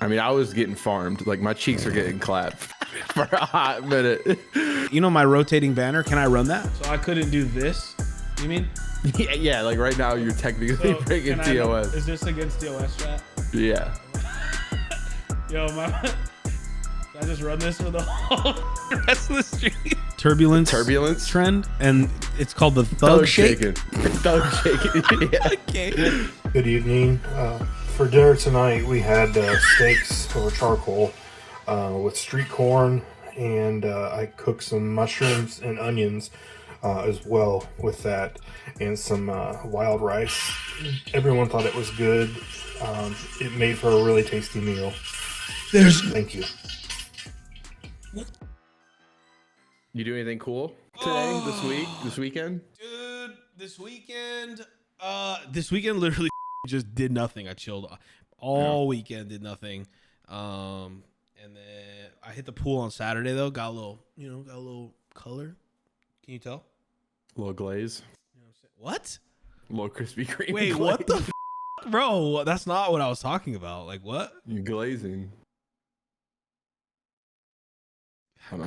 I mean, I was getting farmed. Like, my cheeks are getting clapped for a hot minute. You know my rotating banner? Can I run that? So I couldn't do this? You mean? Yeah, like right now you're technically breaking TOS. Is this against TOS chat? Yeah. Yo, Did I just run this for the whole rest of the stream? Turbulence trend, and it's called the thug shake. Thug shaking. Yeah. Okay. Good evening. For dinner tonight, we had steaks over charcoal with street corn, and I cooked some mushrooms and onions as well with that, and some wild rice. Everyone thought it was good. It made for a really tasty meal. Thank you. You do anything cool today, this weekend? Dude, this weekend literally just did nothing. I chilled all weekend, did nothing. And then I hit the pool on Saturday though. Got a little color. Can you tell? A little glaze. You know what I'm saying? What? A little Krispy Kreme. Wait, glaze. what the bro? That's not what I was talking about. Like what? You glazing.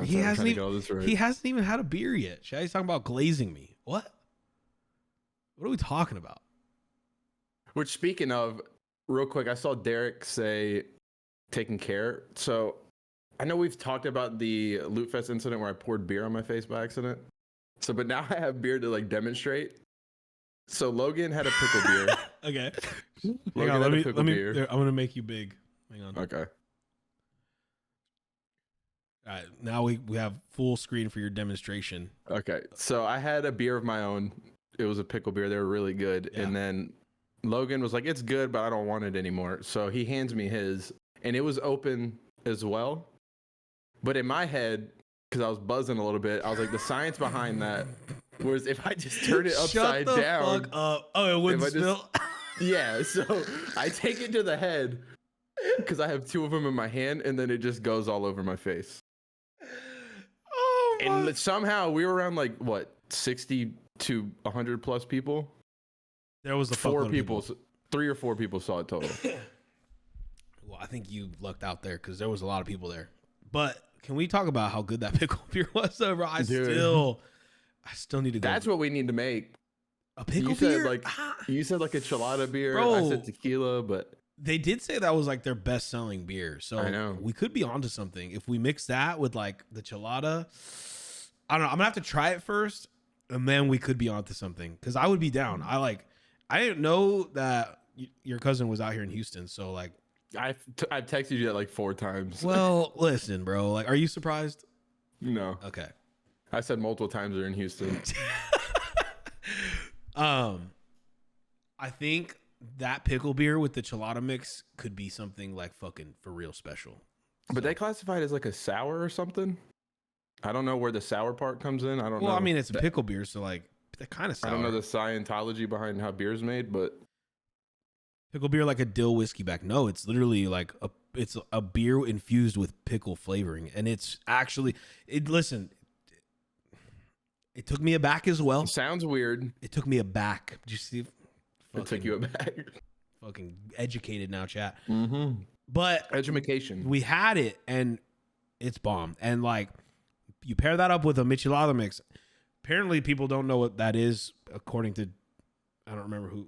He hasn't even had a beer yet. He's talking about glazing me. What? What are we talking about? Which, speaking of, real quick, I saw Derek say taking care. So I know we've talked about the Loot Fest incident where I poured beer on my face by accident. So, but now I have beer to like demonstrate. So Logan had a pickle beer. Okay. Logan Hang on, had a pickle beer. I'm gonna make you big. Hang on. Okay. All right, now we have full screen for your demonstration. Okay, so I had a beer of my own. It was a pickle beer. They were really good. Yeah. And then Logan was like, it's good, but I don't want it anymore. So he hands me his, and it was open as well. But in my head, because I was buzzing a little bit, I was like, the science behind that was if I just turn it upside down. Shut the fuck up. Oh, it wouldn't spill? Yeah, so I take it to the head because I have two of them in my hand, and then it just goes all over my face. And somehow we were around like what 60 to 100 plus people. There was 3 or 4 people saw it total. Well, I think you lucked out there because there was a lot of people there. But can we talk about how good that pickle beer was, though, bro? I still need to go. That's what we need to make. A pickle beer? You said like a chelada beer. Bro, I said tequila, but they did say that was like their best selling beer. So I know we could be onto something if we mix that with like the chelada. I don't know. I'm gonna have to try it first, and then we could be onto something. Because I would be down. I didn't know that your cousin was out here in Houston. So like, I've texted you that like 4 times. Well, listen, bro. Like, are you surprised? No. Okay. I said multiple times they're in Houston. I think that pickle beer with the chelada mix could be something like fucking for real special. But they classify it as like a sour or something. I don't know where the sour part comes in. I don't know. Well, I mean, it's a pickle beer, so like that kind of sour. I don't know the Scientology behind how beer's made, but pickle beer like a dill whiskey back. No, it's literally like it's a beer infused with pickle flavoring, and it's actually listen. It took me aback as well. Sounds weird. It took me aback. Did you see? It took you aback. Fucking educated now, chat. Mm-hmm. But education. We had it, and it's bomb. And like, you pair that up with a michelada mix. Apparently, people don't know what that is. According to, I don't remember who.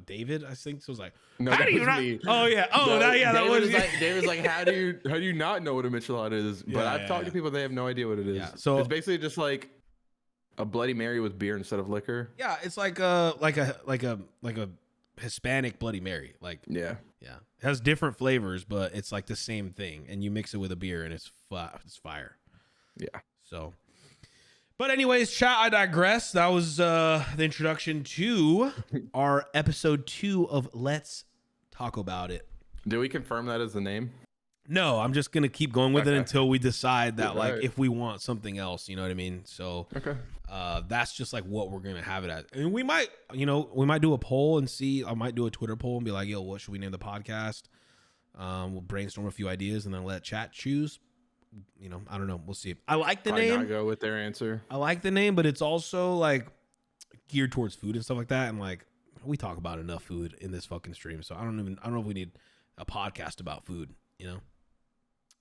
David, I think. So it was like, no, how that do you was not? me. Oh yeah. Oh that was like, David's like, how do you not know what a michelada is? But yeah, I've talked to people, they have no idea what it is. Yeah, so it's basically just like a Bloody Mary with beer instead of liquor. Yeah, it's like a Hispanic Bloody Mary. Like yeah. It has different flavors, but it's like the same thing, and you mix it with a beer, and it's fire. Yeah. So, but anyways, chat. I digress. That was the introduction to our episode 2 of Let's Talk About It. Did we confirm that as the name? No, I'm just gonna keep going with it until we decide that right. if we want something else, you know what I mean? So that's just like what we're gonna have it at. And we might do a poll and see. I might do a Twitter poll and be like, yo, what should we name the podcast? We'll brainstorm a few ideas and then let chat choose. I don't know. We'll see. I like the name. Not go with their answer. I like the name, but it's also like geared towards food and stuff like that. And like we talk about enough food in this fucking stream, so I don't know if we need a podcast about food. you know.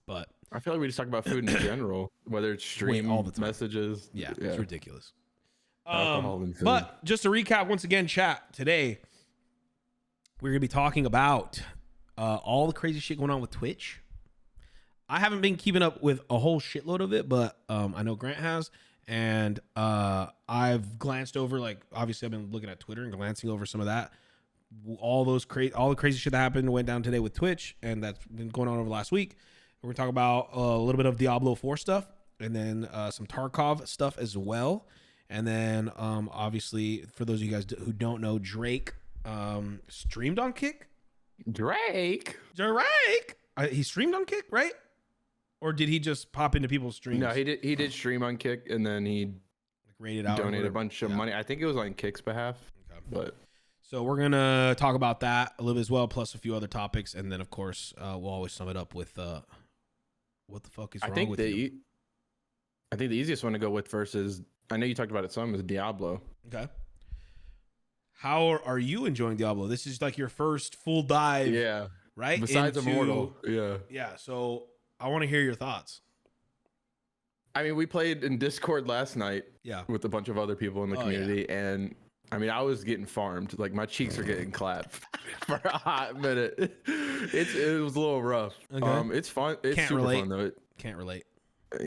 But I feel like we just talk about food in general, whether it's stream, all the time. messages. Yeah, it's ridiculous. Alcohol and food. But just to recap once again, chat, today we're going to be talking about all the crazy shit going on with Twitch. I haven't been keeping up with a whole shitload of it, but I know Grant has. And I've glanced over, like, obviously I've been looking at Twitter and glancing over some of that. All the crazy shit that happened went down today with Twitch, and that's been going on over the last week. We're going to talk about a little bit of Diablo 4 stuff, and then some Tarkov stuff as well. And then, obviously, for those of you guys who don't know, Drake streamed on Kick. Drake. He streamed on Kick, right? Or did he just pop into people's streams? No, he did stream on Kick, and then he rated out, donated a bunch of money. I think it was on Kick's behalf. Okay. But so we're gonna talk about that a little bit as well, plus a few other topics, and then of course we'll always sum it up with what the fuck is wrong with you? I think the easiest one to go with first is, I know you talked about it some, is Diablo. Okay. How are you enjoying Diablo? This is like your first full dive. Yeah. Right. Besides Immortal. Yeah. Yeah. So I want to hear your thoughts. I mean, we played in Discord last night. Yeah. With a bunch of other people in the community, and I mean, I was getting farmed. Like, my cheeks are getting clapped for a hot minute. It was a little rough. Okay. It's fun. It's Can't super relate. fun though. Can't relate.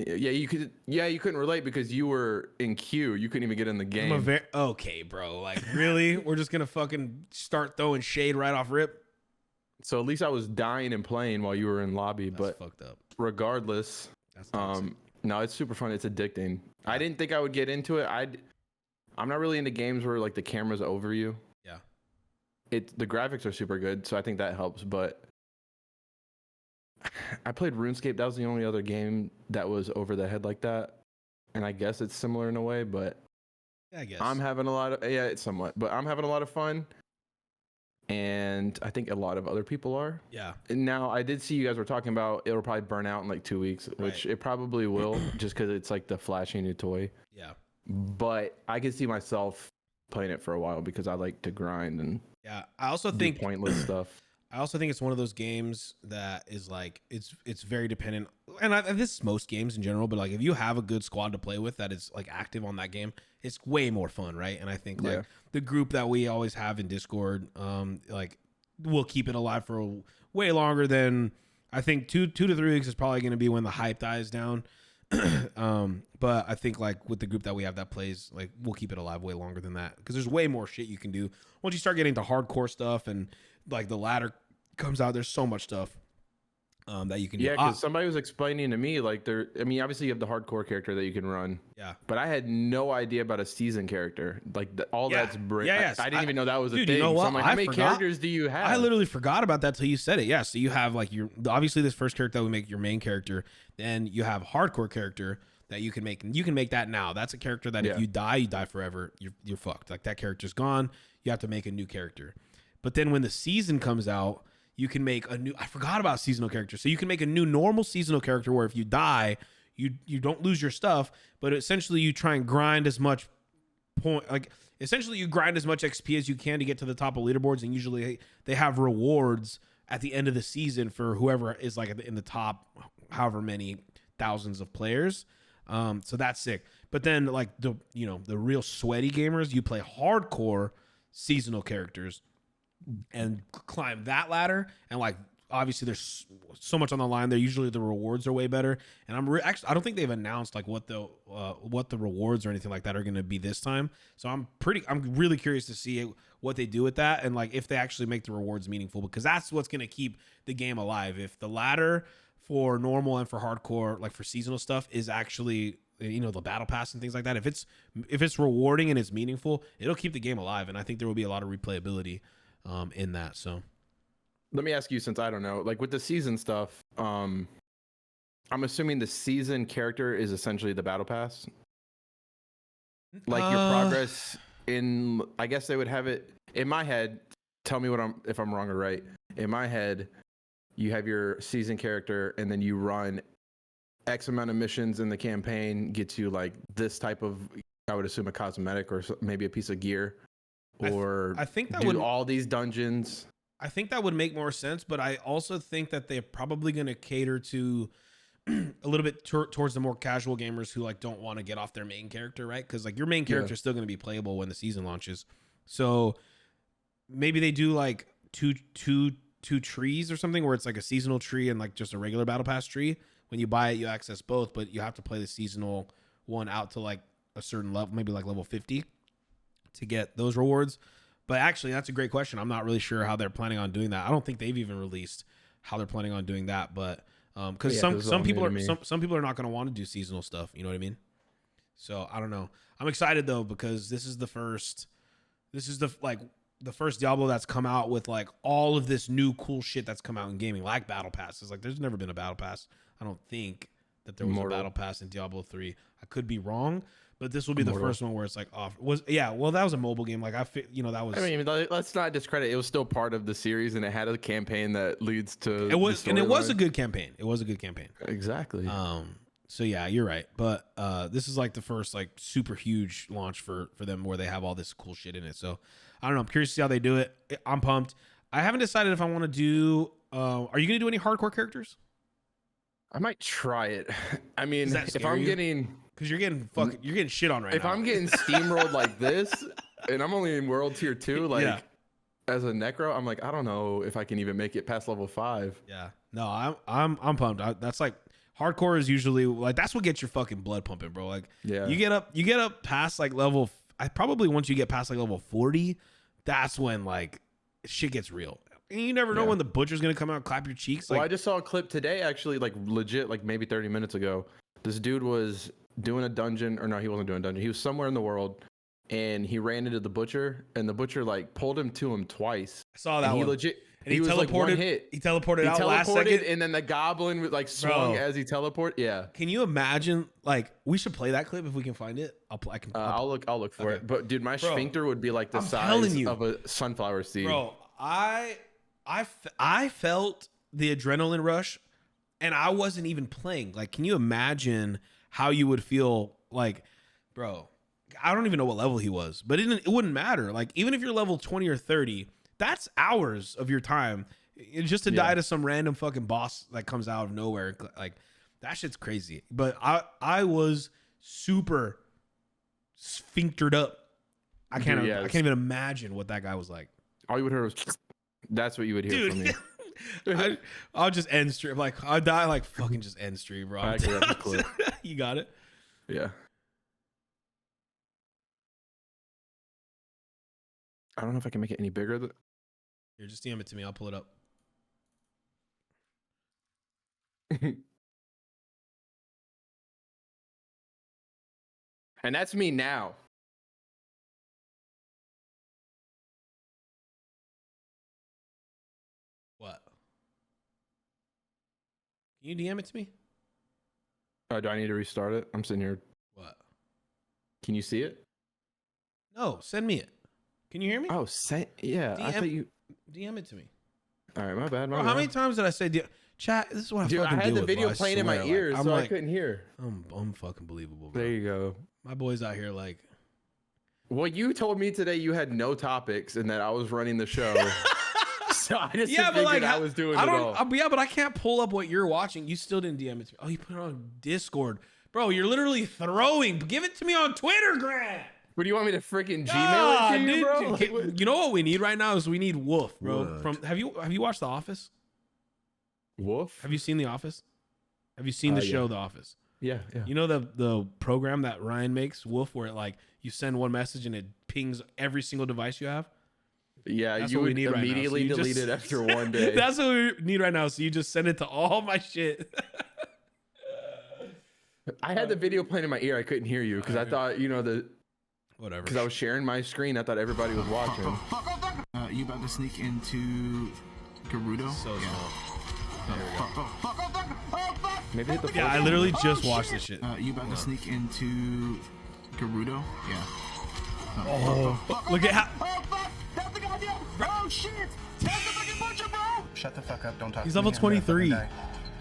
Yeah, you couldn't relate because you were in queue. You couldn't even get in the game. Okay, bro. Like, really? We're just gonna fucking start throwing shade right off rip? So at least I was dying and playing while you were in lobby. That's but fucked up. Regardless, that's toxic. No, it's super fun. It's addicting. Yeah. I didn't think I would get into it. I'm not really into games where like the camera's over you. Yeah. The graphics are super good, so I think that helps. But I played RuneScape. That was the only other game that was over the head like that. And I guess it's similar in a way, but yeah, I guess I'm having a lot of it's somewhat, but I'm having a lot of fun. And I think a lot of other people are. Yeah. And now I did see you guys were talking about it'll probably burn out in like 2 weeks, which it probably will, just because it's like the flashy new toy. Yeah. But I can see myself playing it for a while because I like to grind and I also think pointless stuff. I also think it's one of those games that is like it's very dependent, and this is most games in general. But like if you have a good squad to play with that is like active on that game, it's way more fun, right? And I think like the group that we always have in Discord, like we'll keep it alive for way longer than I think 2 to 3 weeks is probably going to be when the hype dies down. But I think like with the group that we have that plays, like we'll keep it alive way longer than that because there's way more shit you can do once you start getting to hardcore stuff and like the ladder comes out. There's so much stuff that you can do. Yeah, because somebody was explaining to me like obviously you have the hardcore character that you can run. Yeah. But I had no idea about a season character. Like that's brand. Yeah. I didn't even know that was a thing. You know what? So I'm like, how many characters do you have? I literally forgot about that till you said it. Yeah. So you have like obviously this first character that we make your main character. Then you have hardcore character that you can make. And you can make that now. That's a character that if you die forever. You're fucked. Like that character's gone. You have to make a new character. But then when the season comes out, you can make a new. I forgot about seasonal characters. So you can make a new normal seasonal character where if you die, you don't lose your stuff, but essentially you try and grind as much essentially you grind as much XP as you can to get to the top of leaderboards, and usually they have rewards at the end of the season for whoever is like in the top however many thousands of players. So that's sick. But then like the real sweaty gamers, you play hardcore seasonal characters and climb that ladder, and like obviously there's so much on the line there. Usually the rewards are way better, and I don't think they've announced like what the rewards or anything like that are going to be this time. So I'm really curious to see what they do with that, and like if they actually make the rewards meaningful, because that's what's going to keep the game alive. If the ladder for normal and for hardcore, like for seasonal stuff, is actually the battle pass and things like that, if it's rewarding and it's meaningful, it'll keep the game alive, and I think there will be a lot of replayability in that. So let me ask you, since I don't know, like with the season stuff, I'm assuming the season character is essentially the battle pass, like your progress in, I guess they would have it in my head. Tell me if I'm wrong or right. In my head, you have your season character, and then you run X amount of missions in the campaign, gets you like this type of, I would assume, a cosmetic or maybe a piece of gear. Or I think that do would all these dungeons. I think that would make more sense, but I also think that they're probably going to cater to a little bit towards the more casual gamers who like don't want to get off their main character, right? Because like your main character is still going to be playable when the season launches. So maybe they do like two trees or something where it's like a seasonal tree and like just a regular battle pass tree. When you buy it, you access both, but you have to play the seasonal one out to like a certain level, maybe like level 50 to get those rewards. But actually, that's a great question. I'm not really sure how they're planning on doing that. I don't think they've even released how they're planning on doing that, but because some people are not going to want to do seasonal stuff. You know what I mean? So I don't know. I'm excited though because this is the first Diablo that's come out with like all of this new cool shit that's come out in gaming, like battle passes. Like there's never been a battle pass. I don't think that there was a battle pass in Diablo 3. I could be wrong, but this will be the first one where it's like off. Well, that was a mobile game. Like that was. I mean, let's not discredit. It was still part of the series, and it had a campaign that leads to. It was a good campaign. It was a good campaign. Exactly. So yeah, you're right. But this is like the first like super huge launch for them where they have all this cool shit in it. So I don't know. I'm curious to see how they do it. I'm pumped. I haven't decided if I want to do. Are you gonna do any hardcore characters? I might try it. I mean, if I'm getting. Because you're getting shit on right now. If I'm getting steamrolled like this, and I'm only in world tier 2, like as a necro, I'm like, I don't know if I can even make it past level 5. Yeah. No, I'm pumped. That's like hardcore is usually like that's what gets your fucking blood pumping, bro. Like you get up past like level. Probably once you get past like level 40, that's when like shit gets real. And you never know when the butcher's gonna come out and clap your cheeks. Well, I just saw a clip today, actually, like legit, like maybe 30 minutes ago. This dude was doing a dungeon, or no, he wasn't doing a dungeon. He was somewhere in the world, and he ran into the butcher, and the butcher like pulled him to him twice. I saw that. He one. legit. And he teleported. Like one hit. He teleported out last second, and then the goblin like swung as he teleported. Yeah. Can you imagine? Like, we should play that clip if we can find it. I'll look for it. But dude, my sphincter would be like the size of a sunflower seed. Bro, I felt the adrenaline rush, and I wasn't even playing. Like, can you imagine how you would feel? Like, bro, I don't even know what level he was, but it wouldn't matter. Like, even if you're level 20 or 30, that's hours of your time just to die to some random fucking boss that comes out of nowhere. Like, that shit's crazy. But I was super sphinctered up. I can't even imagine what that guy was like. All you would hear was, that's what you would hear from me. I'll just end stream. Like, I'll die like fucking just end stream, bro. You got it? Yeah. I don't know if I can make it any bigger. Here, just DM it to me. I'll pull it up. And that's me now. What? Can you DM it to me? Do I need to restart it? I'm sitting here. What? Can you see it? No, send me it. Can you hear me? Oh, yeah. I thought you DM it to me. All right, my bad. How many times did I say chat? This is what I fucking had the with, video bro, playing in my ears, so I couldn't hear. I'm fucking believable, bro. There you go. My boys out here like. Well, you told me today you had no topics and that I was running the show. So I just figured like, I was doing it all. Yeah, but I can't pull up what you're watching. You still didn't DM it to me. Oh, you put it on Discord. Bro, you're literally throwing. Give it to me on Twitter, Grant. What do you want me to freaking Gmail it to you, bro? Like, you know what we need right now is we need Wolf, bro. What? Have you watched The Office? Wolf? Have you seen The Office? Have you seen the show The Office? Yeah. You know the program that Ryan makes, Wolf, where it like you send one message and it pings every single device you have? Yeah, that's you would immediately right delete it after one day. That's what we need right now. So you just send it to all my shit. I had the video playing in my ear. I couldn't hear you because I thought, whatever. Because I was sharing my screen. I thought everybody was watching. You about to sneak into Gerudo? So small. Maybe hit the I literally just watched this shit. You about to sneak into Gerudo? Yeah. Look at how. Oh shit! Take the fucking butcher, bro! Shut the fuck up! Don't talk. He's level 23.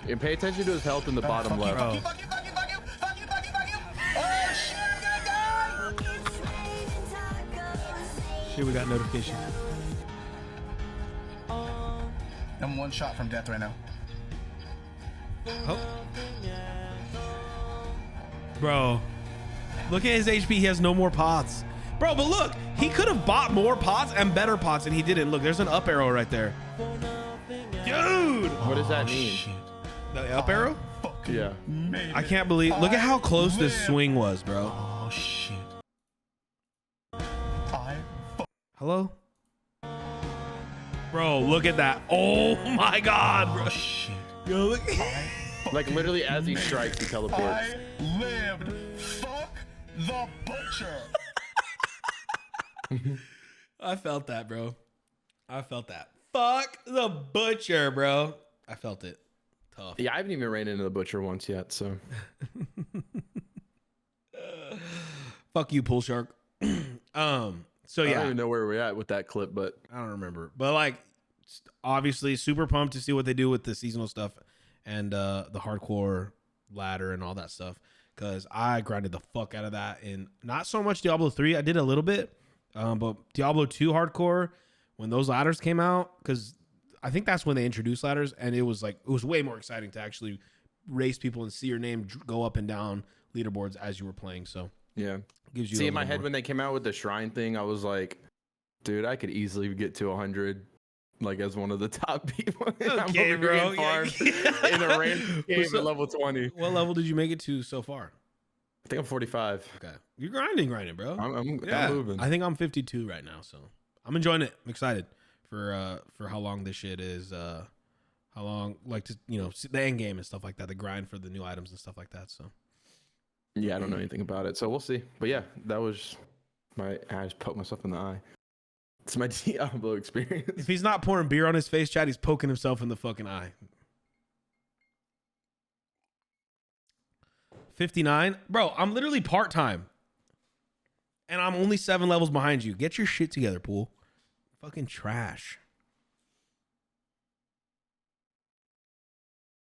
And pay attention to his health in the bottom left. Fuck you! Oh shit! I'm gonna die! Shit, we got notification. I'm one shot from death right now. Oh. Bro, look at his HP. He has no more pots. Bro, but look, he could have bought more pots and better pots, and he didn't. Look, there's an up arrow right there. Dude! What does that mean? Shit. The up arrow? Yeah. I can't believe. Look at how close this swing was, bro. Oh, shit. Hello? Bro, look at that. Oh my God, bro. Shit. Yo, look. Like literally as he strikes, he teleports. I lived. Fuck the butcher. I felt that, bro. I felt that. Fuck the butcher, bro. I felt it. Tough. Yeah, I haven't even ran into the butcher once yet, so. Fuck you, pool shark. So I yeah, don't even know where we're at with that clip, but I don't remember. But like, obviously, super pumped to see what they do with the seasonal stuff and the hardcore ladder and all that stuff. Because I grinded the fuck out of that. And not so much Diablo 3. I did a little bit. But Diablo 2 hardcore, when those ladders came out, because I think that's when they introduced ladders. And it was way more exciting to actually race people and see your name go up and down leaderboards as you were playing. So yeah. Gives you See, in my head when they came out with the shrine thing, I was like, dude, I could easily get to 100 like as one of the top people. Okay, I'm bro. farmed in a random game at level 20. What level did you make it to so far? I think I'm 45. Okay. You're grinding, bro. I'm moving. I think I'm 52 right now, so I'm enjoying it. I'm excited for how long this shit is, how long, like, to, you know, the end game and stuff like that, the grind for the new items and stuff like that, so. Yeah, I don't know anything about it, so we'll see. But yeah, that was I just poked myself in the eye. It's my Diablo experience. If he's not pouring beer on his face, Chad, he's poking himself in the fucking eye. 59? Bro, I'm literally part-time. And I'm only 7 levels behind you. Get your shit together, Pool. Fucking trash.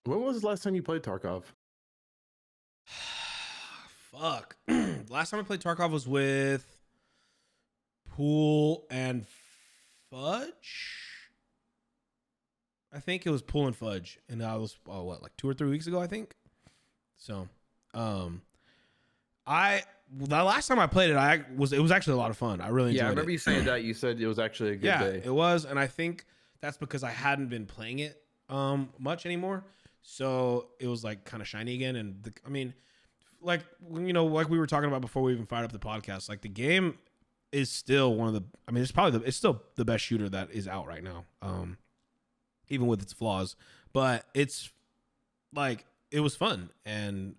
When was the last time you played Tarkov? Fuck. Last time I played Tarkov was with Pool and Fudge. I think it was Pool and Fudge, and that was like 2 or 3 weeks ago, I think. So, the last time I played it, it was actually a lot of fun. I really enjoyed it. Yeah, I remember you saying that. You said it was actually a good day. Yeah, it was, and I think that's because I hadn't been playing it much anymore. So it was like kind of shiny again, and I mean, like, you know, like we were talking about before we even fired up the podcast, like the game is still one of the, I mean, it's still the best shooter that is out right now, even with its flaws. But it's like, it was fun, and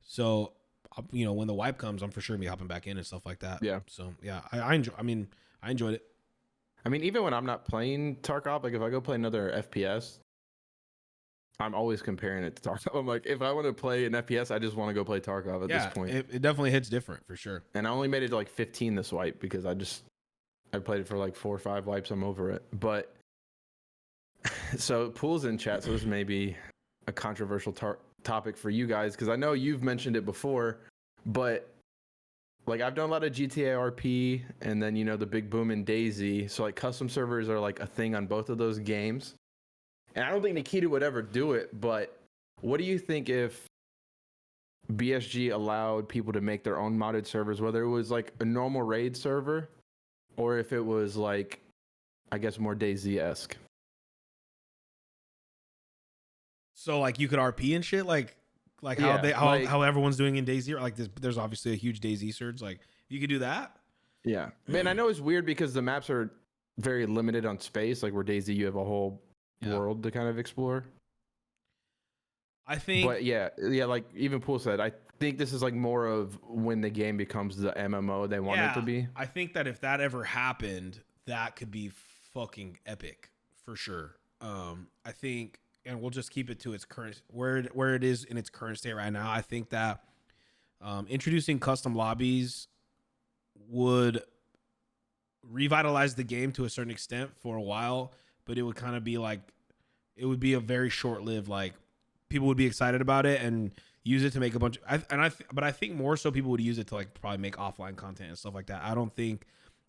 so, you know, when the wipe comes, I'm for sure gonna be hopping back in and stuff like that. Yeah. So yeah, I enjoyed it. I mean, even when I'm not playing Tarkov, like if I go play another FPS, I'm always comparing it to Tarkov. I'm like, if I want to play an FPS, I just want to go play Tarkov at this point. It definitely hits different for sure. And I only made it to like 15 this wipe because I played it for like 4 or 5 wipes. I'm over it. But so Pool's in chat, so this may be a controversial topic for you guys because I know you've mentioned it before, but like I've done a lot of GTA RP and then, you know, the big boom in DayZ. So like custom servers are like a thing on both of those games. And I don't think Nikita would ever do it, but what do you think if BSG allowed people to make their own modded servers, whether it was like a normal raid server or if it was like, I guess, more DayZ-esque? So like you could RP and shit, like Yeah, how everyone's doing in DayZ, like there's obviously a huge DayZ surge. Like you could do that. Yeah, man, I know it's weird because the maps are very limited on space. Like where DayZ, you have a whole world to kind of explore. I think, but yeah, like even Pool said, I think this is like more of when the game becomes the MMO they want it to be. I think that if that ever happened, that could be fucking epic for sure. I think, and we'll just keep it to its current where it is in its current state right now. I think that introducing custom lobbies would revitalize the game to a certain extent for a while, but it would kind of be like, it would be a very short-lived, like people would be excited about it and use it to make a bunch but I think more so people would use it to like probably make offline content and stuff like that. I don't think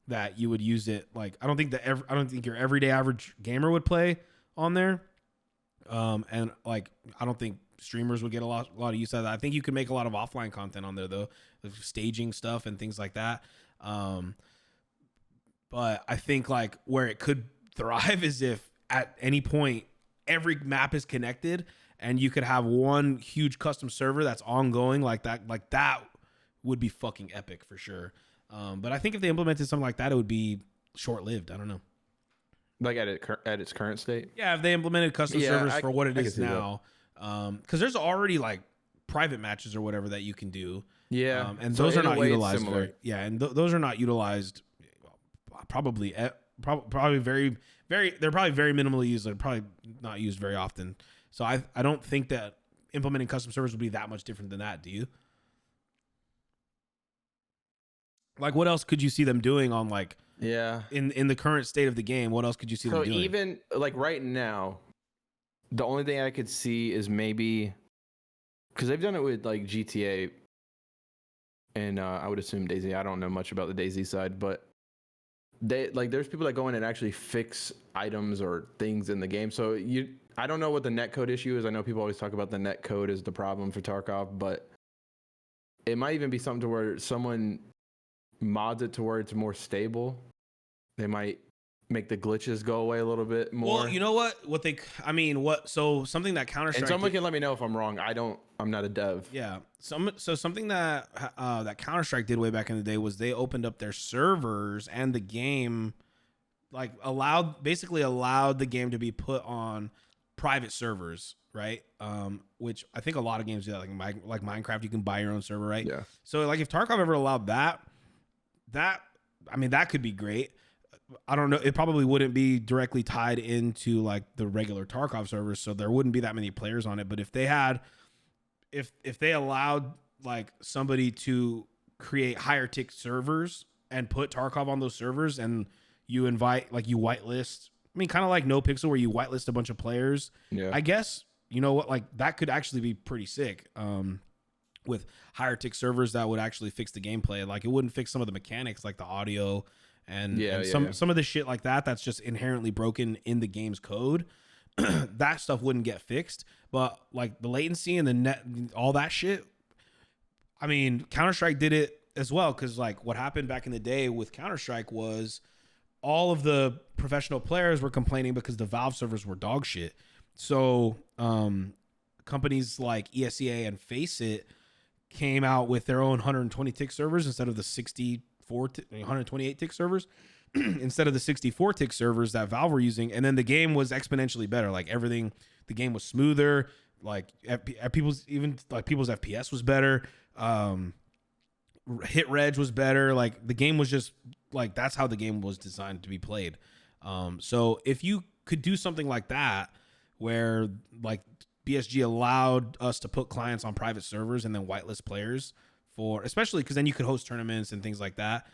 that you would use it like, I don't think your everyday average gamer would play on there. And like, I don't think streamers would get a lot of use out of that. I think you could make a lot of offline content on there though, like staging stuff and things like that. But I think like where it could thrive is if at any point every map is connected and you could have one huge custom server that's ongoing like that would be fucking epic for sure. But I think if they implemented something like that, it would be short-lived. I don't know. Like at its current state? Yeah, if they implemented custom servers for what it is now. Because there's already like private matches or whatever that you can do. Yeah. And so those are not utilized. Those are not utilized probably very, very, they're probably very minimally used. They're probably not used very often. So I don't think that implementing custom servers would be that much different than that. Do you? Like, what else could you see them doing on like, in the current state of the game? What else could you see them doing? So even like right now, the only thing I could see is maybe because they've done it with like GTA and I would assume DayZ. I don't know much about the DayZ side, but they like there's people that go in and actually fix items or things in the game. So I don't know what the netcode issue is. I know people always talk about the netcode as the problem for Tarkov, but it might even be something to where someone mods it to where it's more stable. They might make the glitches go away a little bit more. Well, you know what? So something that Counter-Strike... And someone can let me know if I'm wrong. I'm not a dev. Yeah. So something that that Counter-Strike did way back in the day was they opened up their servers and the game like basically allowed the game to be put on private servers, right? Which I think a lot of games do that. Like Minecraft, you can buy your own server, right? Yeah. So like if Tarkov ever allowed that could be great. I don't know. It probably wouldn't be directly tied into like the regular Tarkov servers, so there wouldn't be that many players on it. But if they allowed like somebody to create higher tick servers and put Tarkov on those servers, and you whitelist, I mean, kind of like NoPixel where you whitelist a bunch of players. Yeah. I guess you know what, like that could actually be pretty sick. With higher tick servers that would actually fix the gameplay. Like it wouldn't fix some of the mechanics like the audio and some of the shit like that that's just inherently broken in the game's code. That stuff wouldn't get fixed. But like the latency and the net, all that shit, I mean, Counter-Strike did it as well, because like what happened back in the day with Counter-Strike was all of the professional players were complaining because the Valve servers were dog shit. So companies like ESEA and Faceit came out with their own 120 tick servers instead of the 128 tick servers instead of the 64 tick servers that Valve were using. And then the game was exponentially better. Like everything, the game was smoother. Like people's FPS was better. Hit reg was better. Like the game was just like, that's how the game was designed to be played. So if you could do something like that, where like BSG allowed us to put clients on private servers and then whitelist players for, especially because then you could host tournaments and things like that.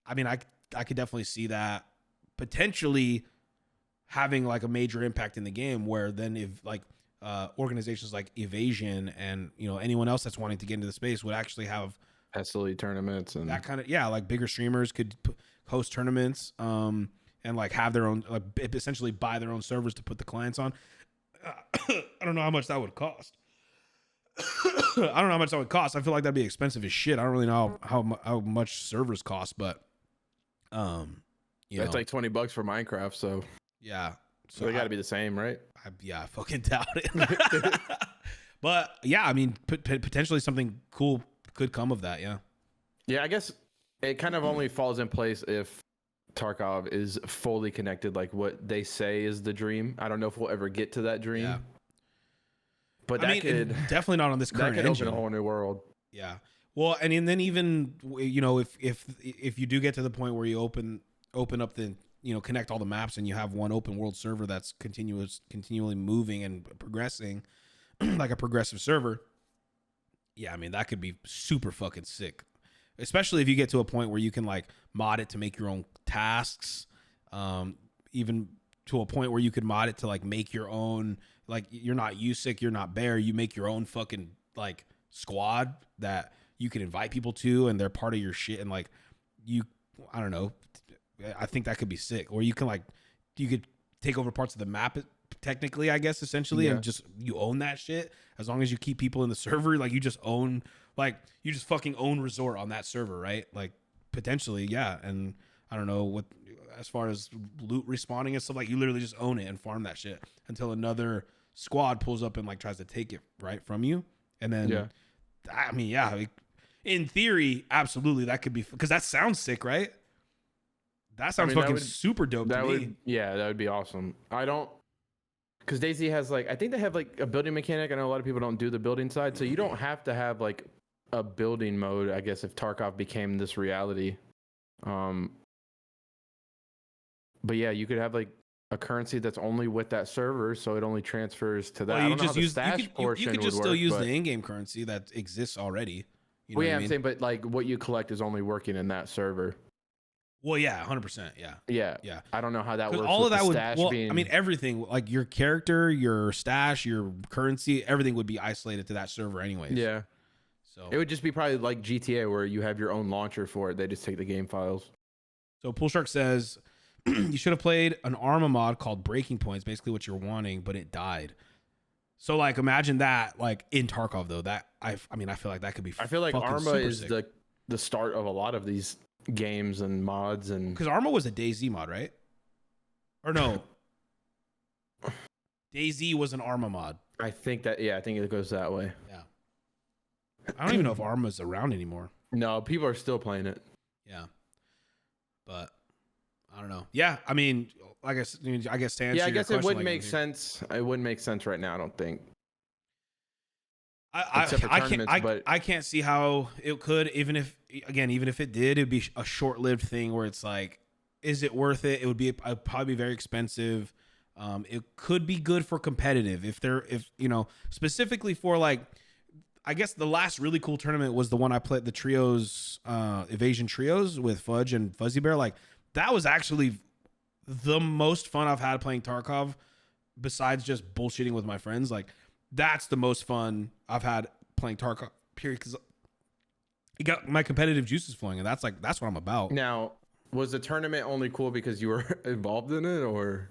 I mean, I could definitely see that potentially having like a major impact in the game, where then if like organizations like Evasion and, you know, anyone else that's wanting to get into the space would actually have SLE tournaments and that kind of, like bigger streamers could host tournaments and like have their own, like essentially buy their own servers to put the clients on. I don't know how much that would cost. I don't know how much that would cost. I feel like that'd be expensive as shit. I don't really know how much servers cost, but that's like $20 for Minecraft. So yeah, so they got to be the same, right? I fucking doubt it. But yeah, I mean, potentially something cool could come of that. Yeah. Yeah, I guess it kind of only falls in place if Tarkov is fully connected, like what they say is the dream. I don't know if we'll ever get to that dream. Yeah. But that could definitely not on this current engine. Open a whole new world. Yeah. Well, and then even, you know, if you do get to the point where you open up the, you know, connect all the maps and you have one open world server that's continually moving and progressing, like a progressive server. Yeah, I mean, that could be super fucking sick. Especially if you get to a point where you can like mod it to make your own tasks, even to a point where you could mod it to like make your own, like you're not USIC, you're not Bear, you make your own fucking like squad that you can invite people to and they're part of your shit, and like I don't know, I think that could be sick. Or you could take over parts of the map technically, I guess, essentially, and just you own that shit. As long as you keep people in the server, like you just fucking own resort on that server, right? Like potentially, yeah. And I don't know what, as far as loot respawning and stuff, like you literally just own it and farm that shit until another squad pulls up and like tries to take it right from you. And then, I mean, yeah, in theory, absolutely, that could be, because that sounds sick, right? That sounds fucking super dope to me. Yeah, that would be awesome. Because DayZ has like, I think they have like a building mechanic. I know a lot of people don't do the building side, so you don't have to have like a building mode, I guess, if Tarkov became this reality. But yeah, you could have like a currency that's only with that server, so it only transfers to that. Well, I don't know how the stash portion you could just would still work, use but... the in-game currency that exists already. You know well, yeah, what I I'm mean? saying, but like what you collect is only working in that server. Well, yeah, 100%, yeah. I don't know how that works. All of that would, being... I mean, everything, like your character, your stash, your currency, everything would be isolated to that server anyways. Yeah. So it would just be probably like GTA where you have your own launcher for it. They just take the game files. So Pool Shark says, you should have played an Arma mod called Breaking Points, basically what you're wanting, but it died. So like imagine that like in Tarkov though. That I mean I feel like that could be. I feel like Arma is sick. the start of a lot of these games and mods, and because Arma was a DayZ mod, right? Or no, DayZ was an Arma mod. I think it goes that way. Yeah. I don't even know if Arma's around anymore. No, people are still playing it. Yeah, but I don't know. Yeah, I mean, I guess to answer I guess your it wouldn't make sense. It wouldn't make sense right now, I don't think. I can't see how it could, even if it did, it'd be a short-lived thing where it's like, is it worth it? It would be probably be very expensive. It could be good for competitive if specifically for like, I guess the last really cool tournament was the one I played, the trios, evasion trios with Fudge and Fuzzy Bear. Like that was actually the most fun I've had playing Tarkov, besides just bullshitting with my friends. Like that's the most fun I've had playing Tarkov, period. Because it got my competitive juices flowing, and that's what I'm about. Now, was the tournament only cool because you were involved in it, or?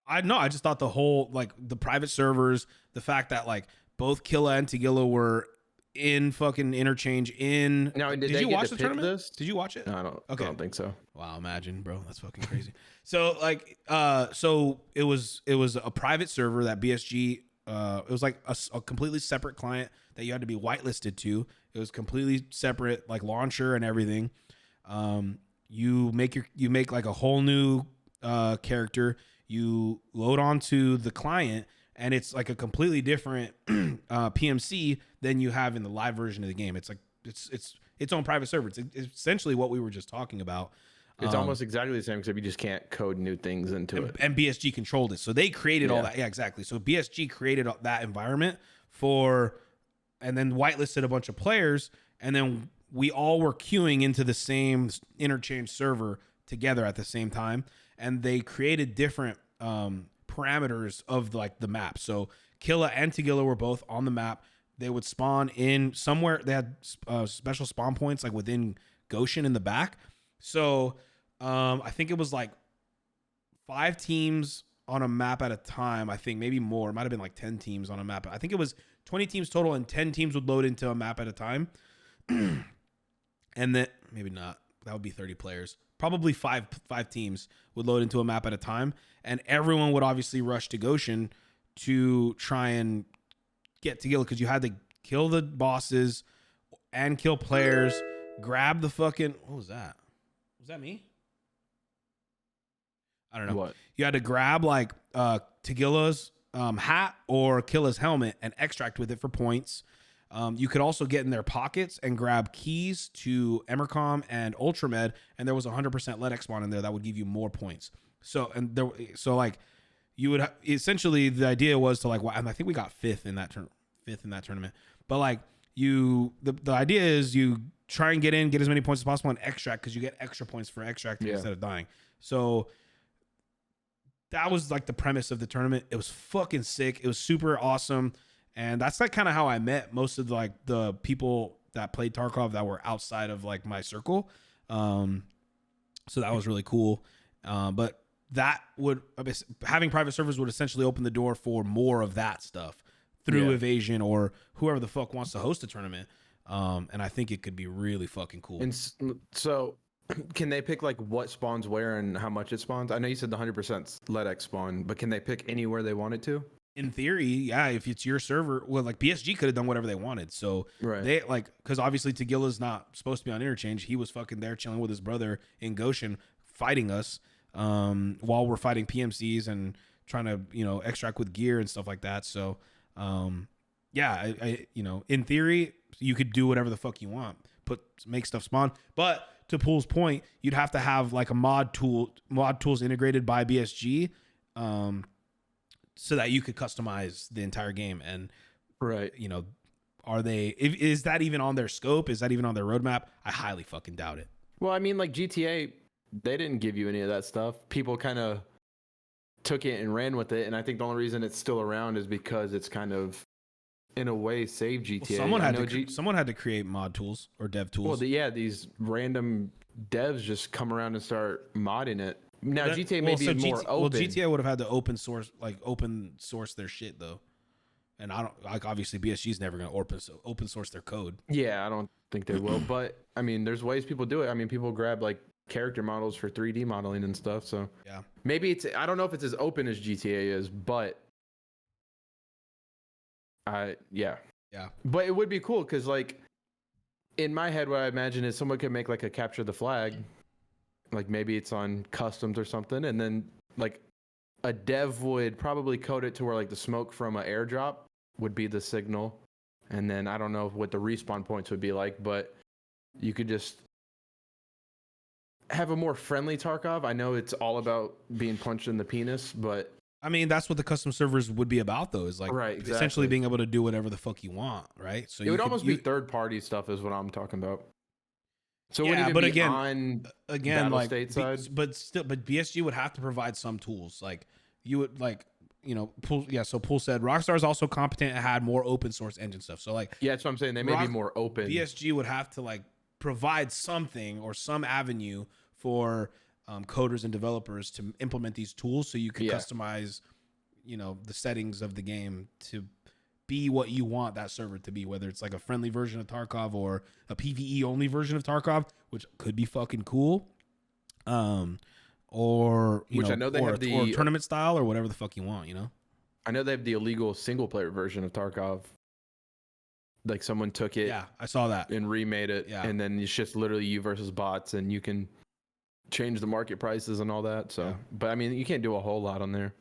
I just thought the whole, like, the private servers, the fact that like both Killa and Tagilla were in fucking interchange in. Now, did you watch the tournament? This? Did you watch it? No, I don't think so. Wow, imagine, bro. That's fucking crazy. So like, so it was a private server that BSG. It was like a completely separate client that you had to be whitelisted to. It was completely separate, like launcher and everything. You make like a whole new character. You load onto the client, and it's like a completely different PMC than you have in the live version of the game. It's like it's its own private server. It's essentially what we were just talking about. It's almost exactly the same, except you just can't code new things into it. And BSG controlled it. So they created all that. Yeah, exactly. So BSG created that environment and then whitelisted a bunch of players. And then we all were queuing into the same interchange server together at the same time. And they created different parameters of like the map. So Killa and Tagilla were both on the map. They would spawn in somewhere. They had special spawn points like within Goshen in the back. So I think it was like 5 teams on a map at a time. I think maybe more. It might have been like 10 teams on a map. I think it was 20 teams total, and 10 teams would load into a map at a time. And then maybe not. That would be 30 players. Probably five teams would load into a map at a time, and everyone would obviously rush to Goshen to try and get Tagilla, because you had to kill the bosses and kill players. Grab the fucking, what was that? Was that me? I don't know. What? You had to grab like Tagilla's hat or Killa's helmet and extract with it for points. You could also get in their pockets and grab keys to Emercom and Ultramed, and there was 100% LEDX spawn in there that would give you more points. So like you would essentially, the idea was to like, and I think we got fifth in that tournament. But like the idea is you try and get as many points as possible and extract, because you get extra points for extracting instead of dying. So that was like the premise of the tournament. It was fucking sick. It was super awesome. And that's like kind of how I met most of like the people that played Tarkov that were outside of like my circle. So that was really cool. But that would having private servers would essentially open the door for more of that stuff through Evasion or whoever the fuck wants to host a tournament. And I think it could be really fucking cool. And so can they pick like what spawns where and how much it spawns? I know you said the 100% let X spawn, but can they pick anywhere they wanted to? In theory, yeah, if it's your server, well, like BSG could have done whatever they wanted. So they like, because obviously Tagilla's not supposed to be on Interchange. He was fucking there chilling with his brother in Goshen, fighting us while we're fighting PMCs and trying to, you know, extract with gear and stuff like that. So, yeah, I you know, in theory, you could do whatever the fuck you want, make stuff spawn. But to Pool's point, you'd have to have like a mod tools integrated by BSG. So that you could customize the entire game. And you know, is that even on their scope? Is that even on their roadmap? I highly fucking doubt it. Well, I mean, like GTA, they didn't give you any of that stuff. People kind of took it and ran with it, and I think the only reason it's still around is because it's kind of, in a way, saved GTA. Well, someone had to create mod tools or dev tools. Well, these random devs just come around and start modding it. Now GTA may be more open. Well, GTA would have had to open source their shit though, and I don't like, obviously BSG's never gonna open source their code. Yeah, I don't think they will. But I mean, there's ways people do it. I mean, people grab like character models for 3D modeling and stuff. So yeah, maybe I don't know if it's as open as GTA is, but yeah. But it would be cool because like in my head, what I imagine is someone could make like a capture the flag. Like maybe it's on customs or something, and then like a dev would probably code it to where like the smoke from an airdrop would be the signal, and then I don't know what the respawn points would be like, but you could just have a more friendly Tarkov. I know it's all about being punched in the penis, but I mean that's what the custom servers would be about though, is like essentially being able to do whatever the fuck you want, right? So it would almost be third party stuff is what I'm talking about. So yeah, but again, like, stateside? but BSG would have to provide some tools. Like you would like, you know, Pool. Yeah. So Pool said Rockstar is also competent and had more open source engine stuff. So like, yeah, that's what I'm saying. They may be more open. BSG would have to like provide something or some avenue for coders and developers to implement these tools, so you can customize, you know, the settings of the game to be what you want that server to be, whether it's like a friendly version of Tarkov or a PvE only version of Tarkov, which could be fucking cool. Or you know, I know they have or tournament style or whatever the fuck you want, you know. I know they have the illegal single player version of Tarkov. Like someone took it, I saw that, and remade it, and then it's just literally you versus bots, and you can change the market prices and all that. So, but I mean, you can't do a whole lot on there.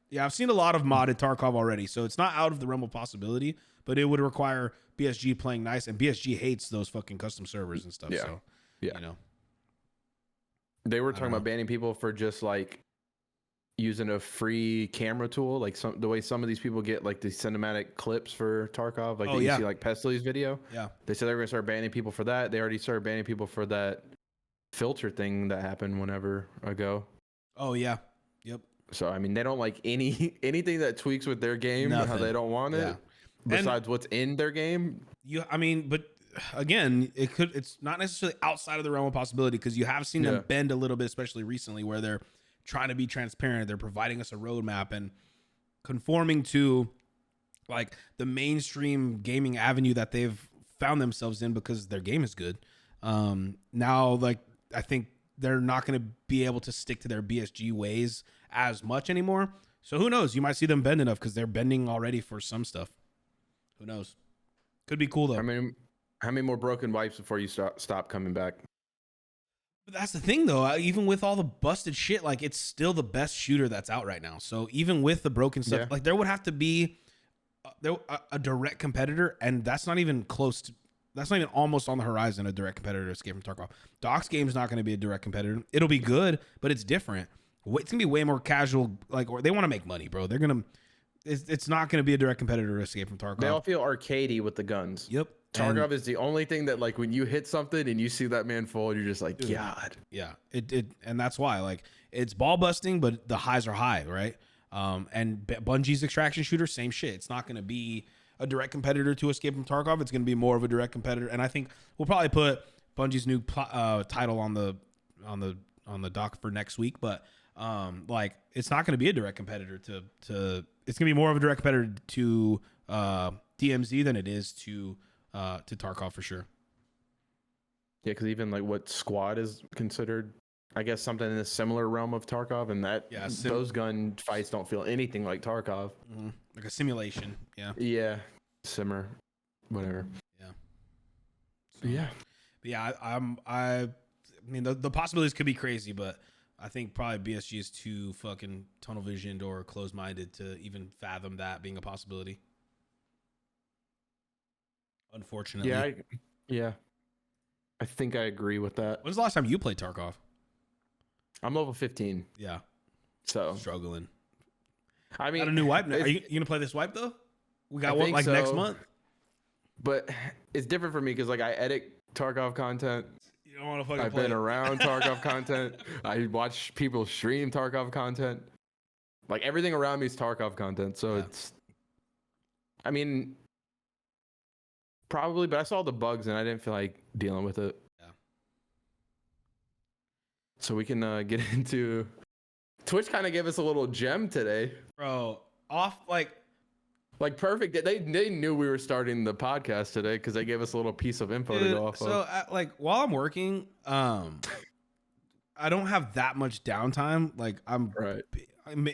Yeah, I've seen a lot of modded Tarkov already, so it's not out of the realm of possibility, but it would require BSG playing nice, and BSG hates those fucking custom servers and stuff. So, you know. They were talking about banning people for just like using a free camera tool, like the way some of these people get like the cinematic clips for Tarkov, like you see like Pestly's video. Yeah. They said they were gonna start banning people for that. They already started banning people for that filter thing that happened whenever ago. Oh yeah. Yep. So I mean, they don't like anything that tweaks with their game, how they don't want it. Besides what's in their game. I mean, but again, it's not necessarily outside of the realm of possibility, because you have seen them bend a little bit, especially recently, where they're trying to be transparent. They're providing us a roadmap and conforming to like the mainstream gaming avenue that they've found themselves in because their game is good. Now, like, I think they're not going to be able to stick to their BSG ways as much anymore. So who knows? You might see them bend enough, because they're bending already for some stuff. Who knows? Could be cool though. I mean, how many more broken wipes before you stop coming back? But that's the thing though. Even with all the busted shit, like, it's still the best shooter that's out right now. So even with the broken stuff, like, there would have to be a direct competitor, and that's not even close to. That's not even almost on the horizon, a direct competitor to Escape from Tarkov. Doc's game's not going to be a direct competitor. It'll be good, but it's different. It's going to be way more casual. Like, or they want to make money, bro. They're going to. It's not going to be a direct competitor to Escape from Tarkov. They all feel arcadey with the guns. Yep. Tarkov is the only thing that, like, when you hit something and you see that man fall, you're just like, God. Yeah. And that's why, like, it's ball busting, but the highs are high, right? And Bungie's extraction shooter, same shit. It's not going to be a direct competitor to Escape from Tarkov. It's going to be more of a direct competitor, and I think we'll probably put Bungie's new title on the dock for next week. But Like it's not going to be a direct competitor to it's going to be more of a direct competitor to DMZ than it is to Tarkov for sure. Yeah, because even like what Squad is considered, I guess something in a similar realm of Tarkov, and that those gun fights don't feel anything like Tarkov. Mm-hmm. Like a simulation. Yeah. Yeah. Simmer. Whatever. Yeah. So, yeah. But yeah, I mean the possibilities could be crazy, but I think probably BSG is too fucking tunnel visioned or closed minded to even fathom that being a possibility. Unfortunately. Yeah. I think I agree with that. When's the last time you played Tarkov? I'm level 15. Yeah. So struggling. I mean, got a new wipe. Are you gonna play this wipe though? We got one like next month. But it's different for me because like I edit Tarkov content. You don't want to fucking I've been around Tarkov content. I watch people stream Tarkov content. Like everything around me is Tarkov content. So it's, I mean, probably, but I saw the bugs and I didn't feel like dealing with it. Yeah. So we can get into Twitch. Kind of gave us a little gem today, bro. Like perfect. They knew we were starting the podcast today because they gave us a little piece of info to go off of. So like while I'm working, I don't have that much downtime. Like I'm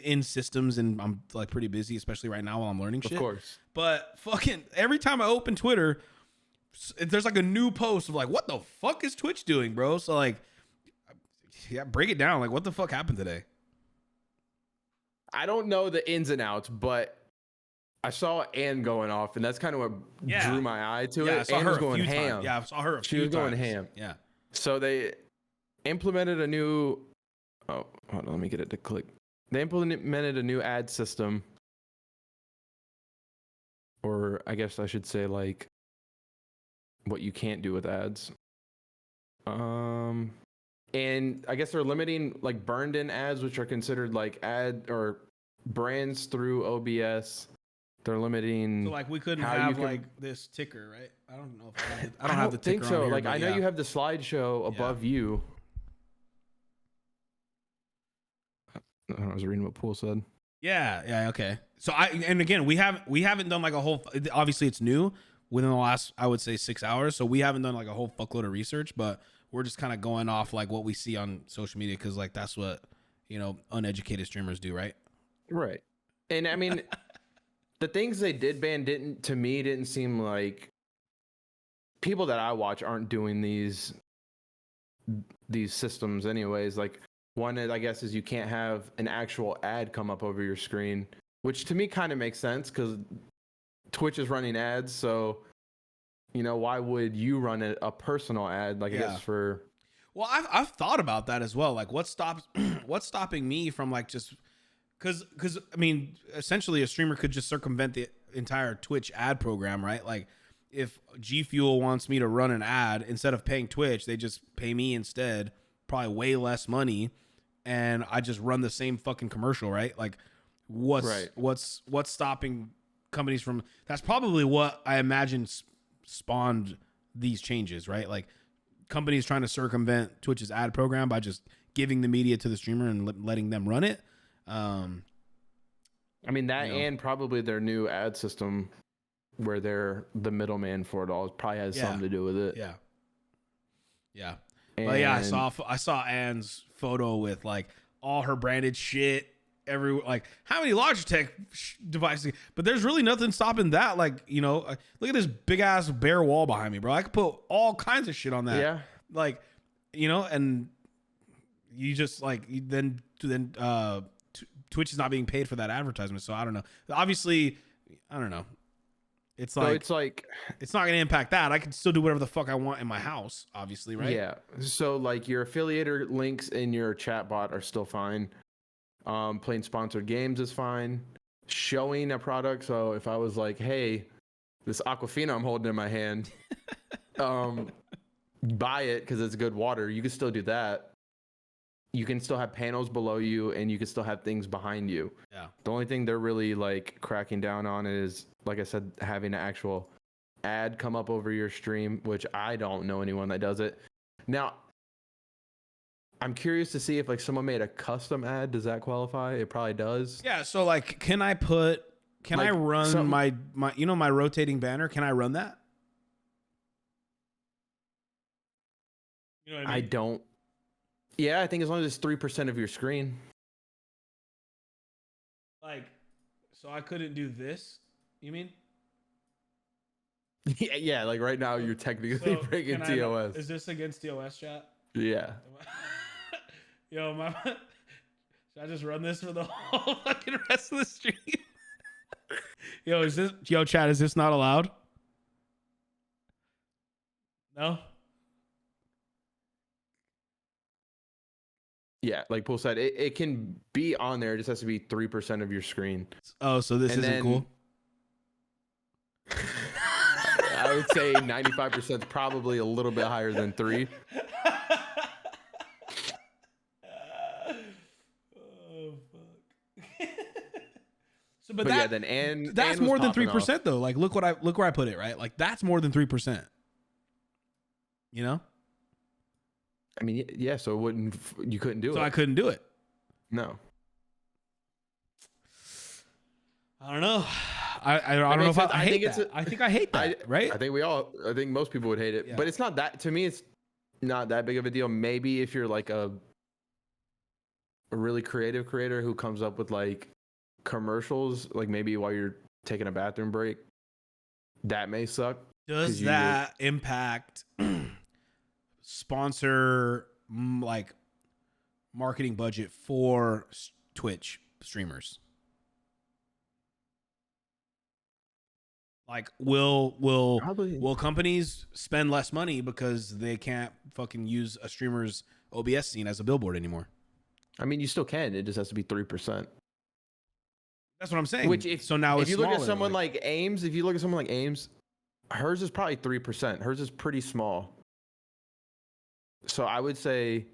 in systems and I'm like pretty busy, especially right now while I'm learning shit. Of course. But fucking every time I open Twitter, there's like a new post of like, what the fuck is Twitch doing, bro? So like, yeah, break it down. Like, what the fuck happened today? I don't know the ins and outs, but I saw Ann going off, and that's kind of what drew my eye to it. I saw Ann her was going ham. Times. Yeah, I saw her. She was going ham. Yeah. So they implemented a new. Oh, hold on, let me get it to click. They implemented a new ad system, or I guess I should say like what you can't do with ads. And I guess they're limiting like burned in ads, which are considered like ad or brands through OBS. They're limiting. So like we couldn't have like this ticker, right? I don't know if I don't have the ticker. Think so. On here, like I know you have the slideshow above you. I was reading what Pool said. Yeah, okay. So again, we haven't done like a whole. Obviously, it's new within the last, I would say, 6 hours. So we haven't done like a whole fuckload of research, but we're just kind of going off like what we see on social media because like that's what uneducated streamers do, right? Right. And I mean, the things they did ban didn't seem like people that I watch aren't doing these systems anyways. Like one, I guess, is you can't have an actual ad come up over your screen, which to me kind of makes sense because Twitch is running ads. So, why would you run a personal ad? Like I guess for. Well, I've thought about that as well. Like what's stopping me from like just because I mean, essentially a streamer could just circumvent the entire Twitch ad program, right? Like if G Fuel wants me to run an ad, instead of paying Twitch, they just pay me instead, probably way less money, and I just run the same fucking commercial, right? Like what's stopping companies from? That's probably what I imagine spawned these changes, right? Like companies trying to circumvent Twitch's ad program by just giving the media to the streamer and letting them run it. I mean that, and probably their new ad system where they're the middleman for it all probably has something to do with it. Yeah. But yeah, I saw Anne's photo with like all her branded shit. Like how many Logitech devices? But there's really nothing stopping that. Like look at this big ass bare wall behind me, bro. I could put all kinds of shit on that. Yeah. Like and you just like then Twitch is not being paid for that advertisement. So I don't know. Obviously, I don't know. It's like it's not going to impact that. I can still do whatever the fuck I want in my house, obviously, right? Yeah. So like your affiliator links in your chat bot are still fine. Playing sponsored games is fine. Showing a product. So if I was like, hey, this Aquafina I'm holding in my hand, buy it because it's good water. You can still do that. You can still have panels below you and you can still have things behind you. Yeah. The only thing they're really like cracking down on is, like I said, having an actual ad come up over your stream, which I don't know anyone that does it. Now, I'm curious to see if like someone made a custom ad. Does that qualify? It probably does. Yeah. So like, can I run my my rotating banner? Can I run that? You know what I mean? I don't. Yeah, I think as long as it's 3% of your screen. Like, so I couldn't do this. You mean? Yeah, like right now you're technically breaking TOS. Is this against TOS, chat? Yeah. Yo, should I just run this for the whole fucking rest of the stream? Yo, chat, is this not allowed? No? Yeah, like Pool said, it can be on there. It just has to be 3% of your screen. Oh, so this isn't cool? I would say 95% is probably a little bit higher than 3. Oh fuck. But yeah, then that's more than 3% though. Like look where I put it, right? Like that's more than 3%. You know? I mean, yeah, so you couldn't do it. So I couldn't do it. No. I don't know. I don't know if I hate that. I think I hate that, right? I think most people would hate it. Yeah. But it's not that, to me, it's not that big of a deal. Maybe if you're like a really creative creator who comes up with like commercials, like maybe while you're taking a bathroom break, that may suck. Does that impact sponsor like marketing budget for Twitch streamers? Like, will companies spend less money because they can't fucking use a streamer's OBS scene as a billboard anymore? I mean, you still can. It just has to be 3%. That's what I'm saying. If you look at someone like Ames, hers is probably 3%. Hers is pretty small. So I would say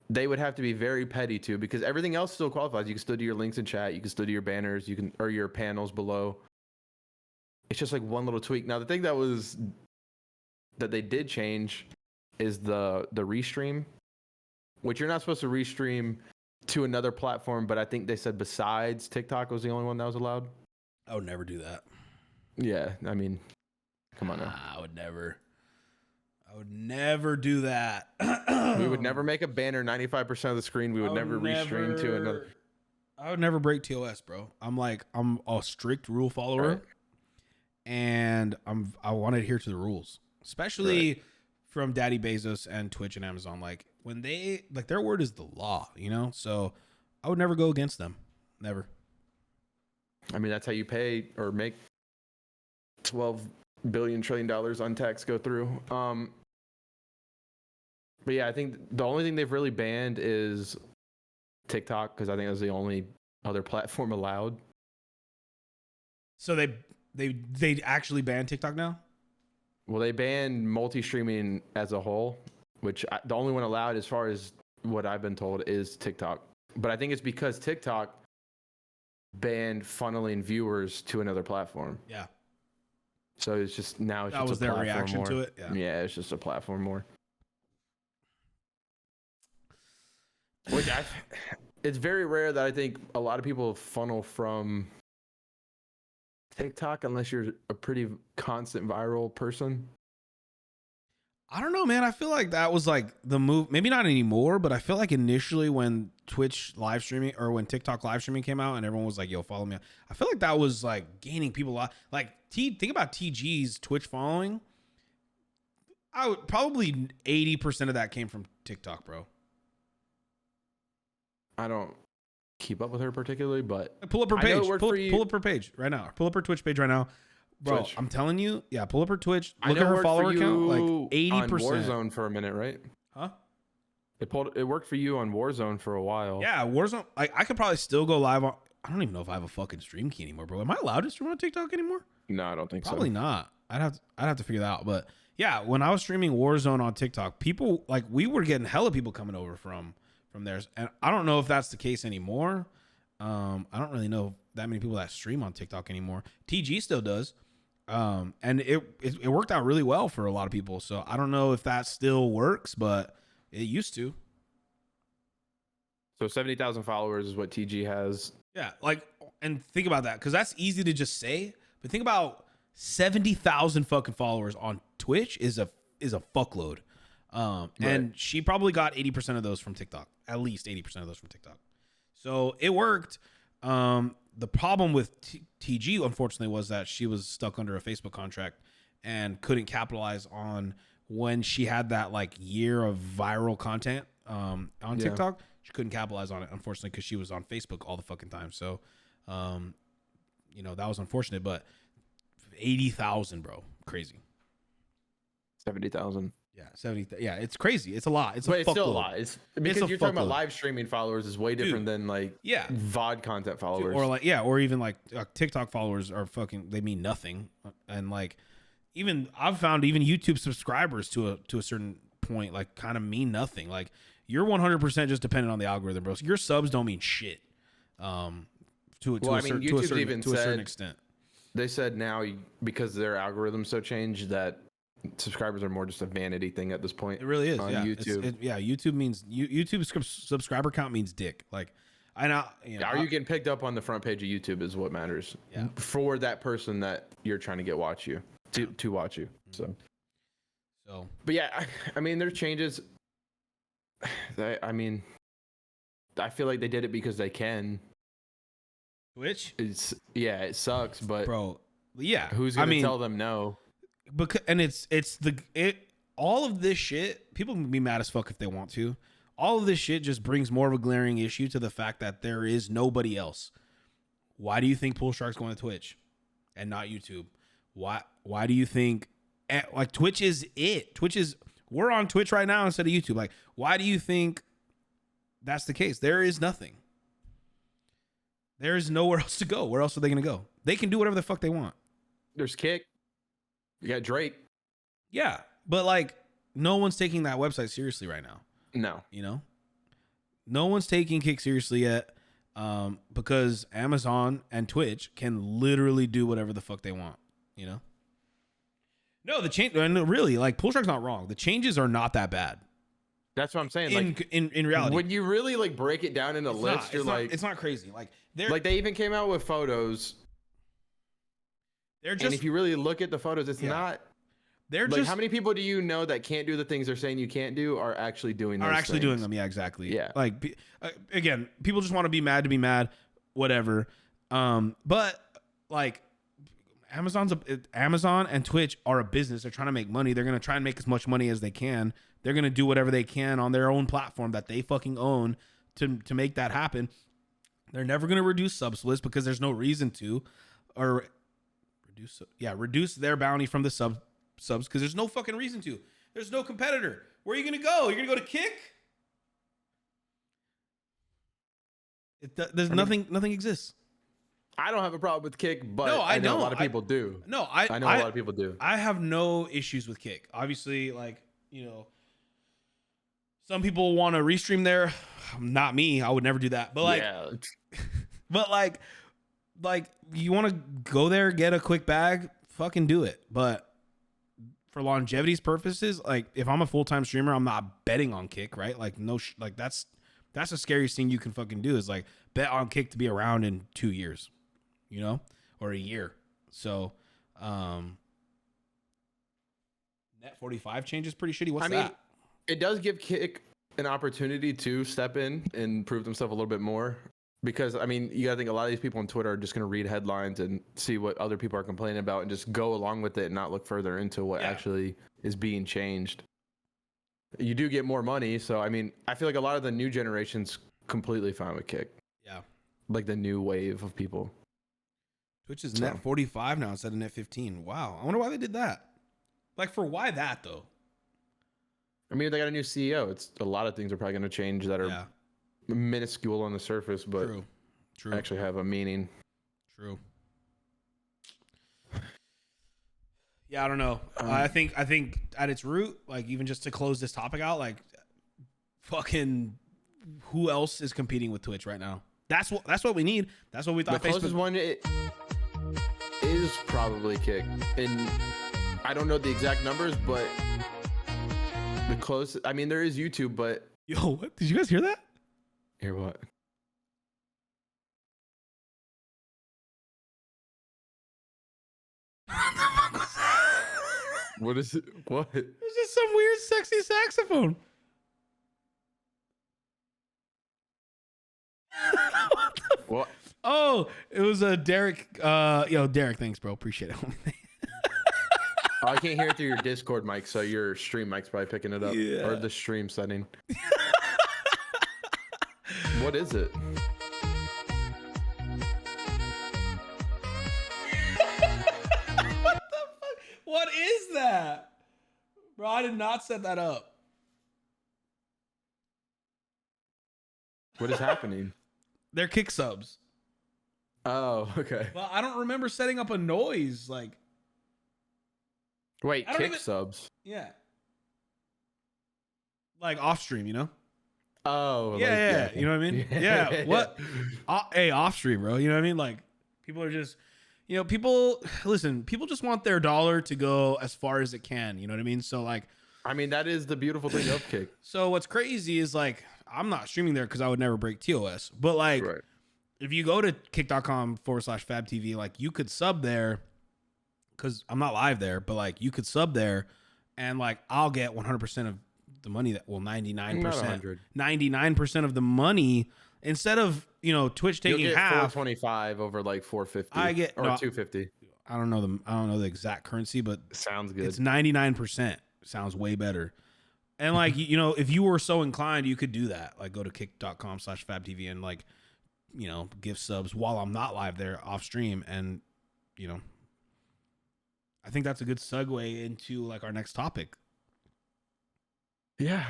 they would have to be very petty too, because everything else still qualifies. You can still do your links in chat. You can still do your banners. Or your panels below. It's just like one little tweak. Now the thing that they did change is the restream, which you're not supposed to restream to another platform, but I think they said besides TikTok was the only one that was allowed. I would never do that. Yeah, I mean, come on now. I would never do that. We would never make a banner 95% of the screen. We would never restream to another. I would never break TOS, bro. I'm a strict rule follower. Right. And I want to adhere to the rules, especially from Daddy Bezos and Twitch and Amazon. Like when they their word is the law, you know. So I would never go against them, never. I mean, that's how you pay or make $12 billion trillion untaxed go through. But yeah, I think the only thing they've really banned is TikTok because I think that's the only other platform allowed. So they actually banned TikTok now? Well, they banned multi-streaming as a whole, which the only one allowed, as far as what I've been told, is TikTok. But I think it's because TikTok banned funneling viewers to another platform. Yeah. So it's just now that was their reaction more. to it. Yeah, it's just a platform more. Which it's very rare that I think a lot of people funnel from TikTok unless you're a pretty constant viral person. I don't know, man. I feel like that was like the move. Maybe not anymore, but I feel like initially when Twitch live streaming or when TikTok live streaming came out and everyone was like, yo, follow me. I feel like that was like gaining people a lot. Like think about TG's Twitch following. I would probably 80% of that came from TikTok, bro. I don't keep up with her particularly, but pull up her page. Pull up her page right now. Pull up her Twitch page right now. Bro, Twitch. I'm telling you, yeah, pull up her Twitch. Look at her follower count, like 80%. On Warzone for a minute, right? Huh? It worked for you on Warzone for a while. Yeah, Warzone. I could probably still go live on. I don't even know if I have a fucking stream key anymore, bro. Am I allowed to stream on TikTok anymore? No, I don't think probably not. I'd have to figure that out. But yeah, when I was streaming Warzone on TikTok, people we were getting hella people coming over from theirs, and I don't know if that's the case anymore. I don't really know that many people that stream on TikTok anymore. TG still does. And it worked out really well for a lot of people. So I don't know if that still works, but It used to. So 70,000 followers is what TG has. Yeah, like, and think about that, because that's easy to just say, but think about 70,000 fucking followers on Twitch is a fuckload. And she probably got 80% of those from TikTok, at least 80% of those from TikTok. So it worked. The problem with TG, unfortunately, was that she was stuck under a Facebook contract and couldn't capitalize on when she had that like year of viral content on TikTok. She couldn't capitalize on it, unfortunately, because she was on Facebook all the fucking time. So, you know, that was unfortunate, but 80,000, bro. Crazy. 70,000. Yeah, 70. Yeah, it's crazy. It's a lot. It's still a lot. It's because you're talking about live streaming followers is way different than like VOD content followers. Or like, or even like TikTok followers are fucking, they mean nothing. And like, even I've found even YouTube subscribers to a certain point, like kind of mean nothing. Like, you're 100% just dependent on the algorithm, bro. So your subs don't mean shit. To a certain extent. They said now because their algorithm's so changed that subscribers are more just a vanity thing at this point. It really is. On YouTube. YouTube means YouTube subscriber count means dick. Like, I know. Are you getting picked up on the front page of YouTube is what matters. Yeah. For that person that you're trying to get watch you to watch you. So. But yeah, I mean, there's changes. I mean, I feel like they did it because they can. Twitch? It sucks, but bro, yeah. Who's gonna tell them no? Because all of this shit, people can be mad as fuck if they want to. All of this shit just brings more of a glaring issue to the fact that there is nobody else. Why do you think Pool Shark's going to Twitch and not YouTube? Why do you think like Twitch is it? We're on Twitch right now instead of YouTube. Like, why do you think that's the case? There is nothing. There is nowhere else to go. Where else are they going to go? They can do whatever the fuck they want. There's Kick. You got Drake. Yeah, but like, no one's taking that website seriously right now. No. You know? No one's taking Kick seriously yet, because Amazon and Twitch can literally do whatever the fuck they want, you know? No, the change, really, like, Pool Shark's not wrong. The changes are not that bad. That's what I'm saying. In reality, when you really like break it down into lists, it's not crazy. Like, they even came out with photos. And if you really look at the photos, it's not. They're like, how many people do you know that can't do the things they're saying you can't do are actually doing those things? Doing them? Yeah, exactly. Yeah. Like, again, people just want to be mad, whatever. But like, Amazon and Twitch are a business. They're trying to make money. They're gonna try and make as much money as they can. They're gonna do whatever they can on their own platform that they fucking own to make that happen. They're never gonna reduce sub splits because there's no reason to, or reduce their bounty from the subs because there's no fucking reason to. There's no competitor. Where are you gonna go? You're gonna go to Kick? Nothing exists. I don't have a problem with Kick, but no, I know a lot of people do. No, I know a lot of people do. I have no issues with Kick. Obviously, like, you know, some people want to restream there. Not me. I would never do that. But like, but like you want to go there, get a quick bag, fucking do it. But for longevity's purposes, like, if I'm a full-time streamer, I'm not betting on Kick, right? Like, like that's the scariest thing you can fucking do is like bet on Kick to be around in 2 years, you know, or a year. So, net 45 change is pretty shitty. What's that? It does give Kick an opportunity to step in and prove themselves a little bit more. Because, I mean, you got to think a lot of these people on Twitter are just going to read headlines and see what other people are complaining about and just go along with it and not look further into what actually is being changed. You do get more money. So, I mean, I feel like a lot of the new generation's completely fine with Kick. Yeah. Like the new wave of people. Twitch is net 45 now instead of net 15. Wow. I wonder why they did that. Like, for why that, though? I mean, they got a new CEO. It's a lot of things are probably going to change that are minuscule on the surface, but True. actually have a meaning. True. Yeah, I don't know. I think at its root, like, even just to close this topic out, like, fucking who else is competing with Twitch right now? That's what we need. That's what we thought. The closest one is probably Kick, and I don't know the exact numbers, but The closest. I mean, there is YouTube, but Yo, what? Did you guys hear that? hear what? What the fuck was that? What is it? What? It's just some weird, sexy saxophone. What? Oh, it was a Derek. Derek, thanks, bro. Appreciate it. Oh, I can't hear it through your Discord mic, so your stream mic's probably picking it up. Yeah. Or the stream setting. What is it? What the fuck? What is that? Bro, I did not set that up. What is happening? They're kick subs. Oh, okay. Well, I don't remember setting up a noise. Like, Wait, I don't kick even- subs. yeah. Like off stream, you know? Oh, Yeah. You know what I mean? Yeah. What? Hey, off stream, bro. You know what I mean? Like, people are just, people just want their dollar to go as far as it can. You know what I mean? So, like, I mean, that is the beautiful thing of kick. so what's crazy is, like, I'm not streaming there because I would never break TOS. But, like, Right. if you go to kick.com/FabTV, like, you could sub there because I'm not live there, but, like, you could sub there and, like, I'll get 100% of the money that, well, 99%. Not 100. 99% of the money instead of, Twitch taking You'll get half. 425 over like 450. I get- or no, 250. I don't know the exact currency, but Sounds good. it's 99%. Sounds way better. And like, if you were so inclined, you could do that. Like, go to kick.com/FabTV and, like, give subs while I'm not live there off stream. And, I think that's a good segue into, like, our next topic. Yeah.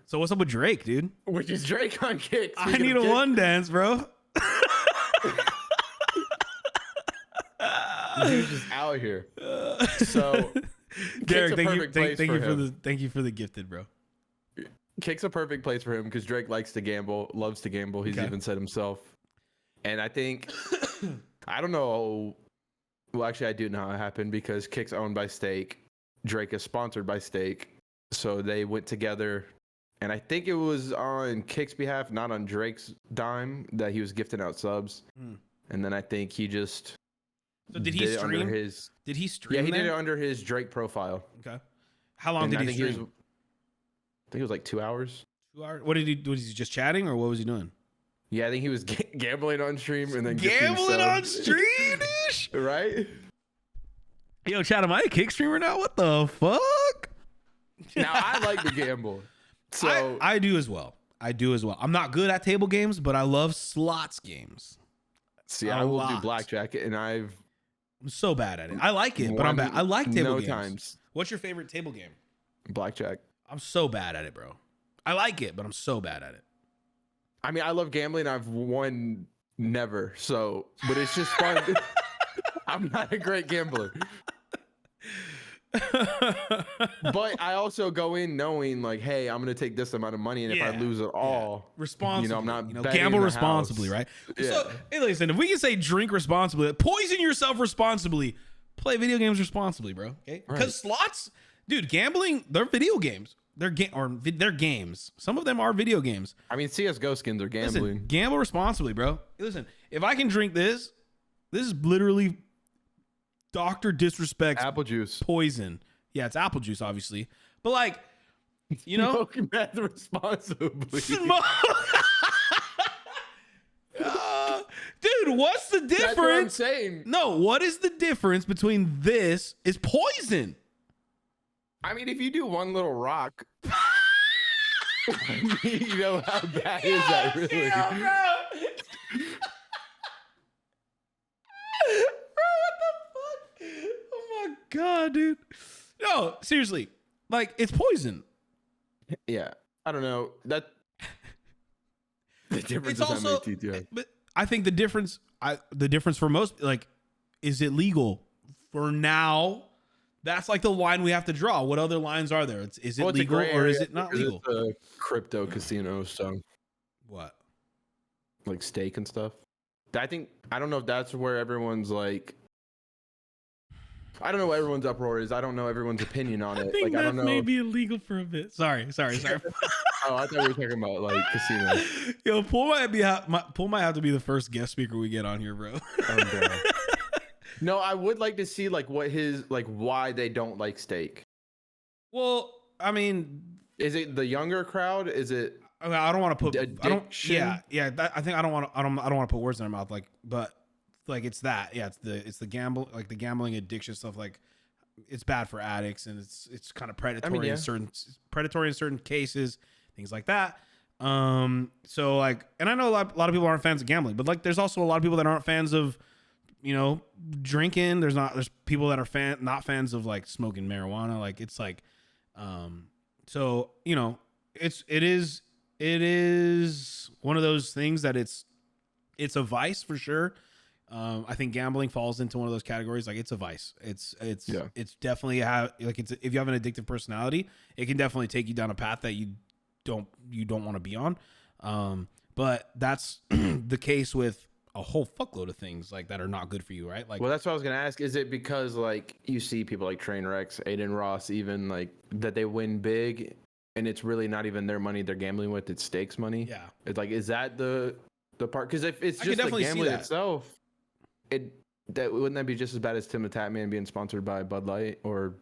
So what's up with Drake, dude? Which is Drake on kick. I need a one dance, bro. Dude's just out here. So Derek, Kick's a perfect place for him. thank you for the gifted, bro. Kick's a perfect place for him because Drake likes to gamble, loves to gamble. He's Okay. even said himself. And I think, I don't know. Well, actually, I do know how it happened because Kick's owned by Stake. Drake is sponsored by Stake. So they went together. And I think it was on Kick's behalf, not on Drake's dime, that he was gifting out subs. And then I think he just So did he did it under stream? his. Did he stream? Yeah, he there? did it under his Drake profile. Okay. How long And did I he think stream? I think it was like 2 hours. 2 hours. What did he? Was he just chatting, or what was he doing? Yeah, I think he was gambling on stream and then gifting Gambling on subs. stream, dude. Right? Yo, chat, am I a kick streamer now? What the fuck? Now I like to gamble. So I do as well. I'm not good at table games, but I love slots games. see, a I will lot. do blackjack, and I'm so bad at it. I like it, but I'm bad. I like table games. times What's your favorite table game? blackjack. I'm so bad at it, bro. I like it, but I'm so bad at it. I mean, I love gambling. I've won never, so but it's just fun. I'm not a great gambler. But I also go in knowing like, hey, I'm gonna take this amount of money, and if I lose it all, responsibly, I'm not betting gamble the responsibly, house. right? Yeah. So, hey, listen, if we can say drink responsibly, poison yourself responsibly, play video games responsibly, bro. Okay, because slots, dude, gambling, they're video games. They're games. Some of them are video games. I mean, CS:GO skins are gambling. Listen, gamble responsibly, bro. Listen, if I can drink this is literally Dr. Disrespect's Apple juice. poison. Yeah, it's apple juice, obviously. But like, Smoke meth responsibly. Dude, what's the difference? That's what I'm saying. No, what is the difference between this is poison? I mean, if you do one little rock, you know how bad is that really? Bro, what the fuck? Oh my god, dude. No, seriously. Like, it's poison. Yeah. I don't know. That the difference It's is how also, many teeth you have. but I think the difference for most, like, is it legal? For now, that's like the line we have to draw. What other lines are there? Is it Well, it's a legal gray or is area it not because legal? It's a crypto casino, so What? like stake and stuff. I don't know if that's where everyone's like I don't know what everyone's uproar is. I don't know everyone's opinion on it. I think I don't know. may be illegal for a bit. Sorry. Oh, I thought we were talking about like casino. Yo, Pool might have to be the first guest speaker we get on here, bro. Oh, no, I would like to see like what his like why they don't like steak. Well, I mean, is it the younger crowd? Is it? I don't want to put. Addiction? Yeah. I think I don't want to put words in their mouth. But it's that. Yeah, it's the gamble, like the gambling addiction stuff. Like it's bad for addicts, and it's kind of predatory in certain cases, things like that. So like, and I know a lot of people aren't fans of gambling, but like, there's also a lot of people that aren't fans of, drinking. There's people that are not fans of like smoking marijuana. Like it's like, so it is one of those things that it's a vice for sure. I think gambling falls into one of those categories. Like it's a vice. It's definitely if you have an addictive personality, it can definitely take you down a path that you don't want to be on. But that's the case with a whole fuckload of things like that are not good for you, right? Like, well, that's what I was gonna ask. Is it because like you see people like Trainwrecks, Aiden Ross, even like that they win big, and it's really not even their money they're gambling with; it's stakes money. Yeah, it's like, is that the part? Because if it's just the gambling itself, wouldn't that be just as bad as Tim the Tatman being sponsored by Bud Light or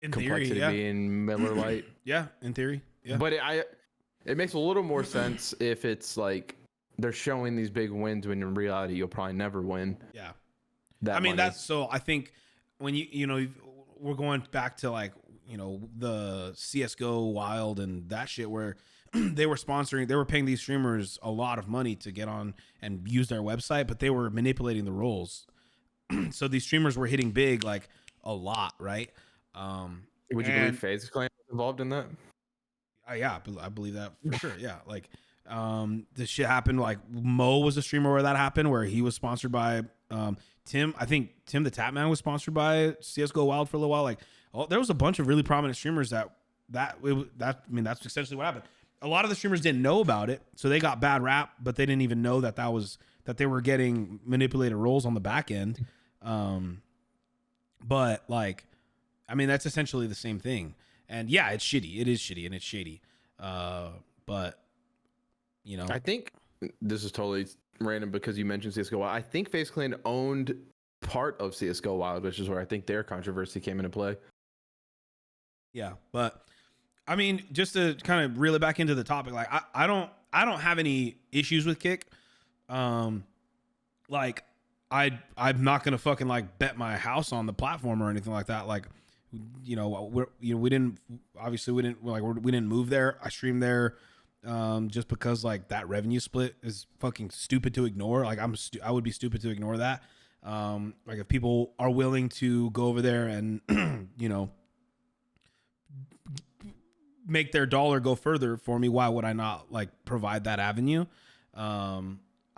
in Complexity theory, being Miller Lite? Yeah, in theory, yeah. But it makes a little more sense if it's like they're showing these big wins when in reality you'll probably never win. Yeah. Money. I think when we're going back to like, the CSGO Wild and that shit where they were paying these streamers a lot of money to get on and use their website, but they were manipulating the roles. So these streamers were hitting big, like a lot. Right. Would you believe FaZe Clan was involved in that? Yeah, I believe that for sure. Yeah. Like, this shit happened. Like Mo was a streamer where that happened, where he was sponsored by Tim. I think Tim the Tatman was sponsored by CSGO Wild for a little while. Like, there was a bunch of really prominent streamers that's essentially what happened. A lot of the streamers didn't know about it, so they got bad rap, but they didn't even know that they were getting manipulated roles on the back end. But like, I mean, that's essentially the same thing. And yeah, it's shitty. It is shitty and it's shady. But I think this is totally random because you mentioned CSGO Wild. I think FaZe Clan owned part of CSGO Wild, which is where I think their controversy came into play. Yeah, but I mean, just to kind of reel it back into the topic, like I don't have any issues with Kick. Like I'm not gonna fucking like bet my house on the platform or anything like that. Like, we didn't move there. I streamed there. Just because like that revenue split is fucking stupid to ignore. Like I would be stupid to ignore that. Like if people are willing to go over there and make their dollar go further for me, why would I not like provide that avenue? I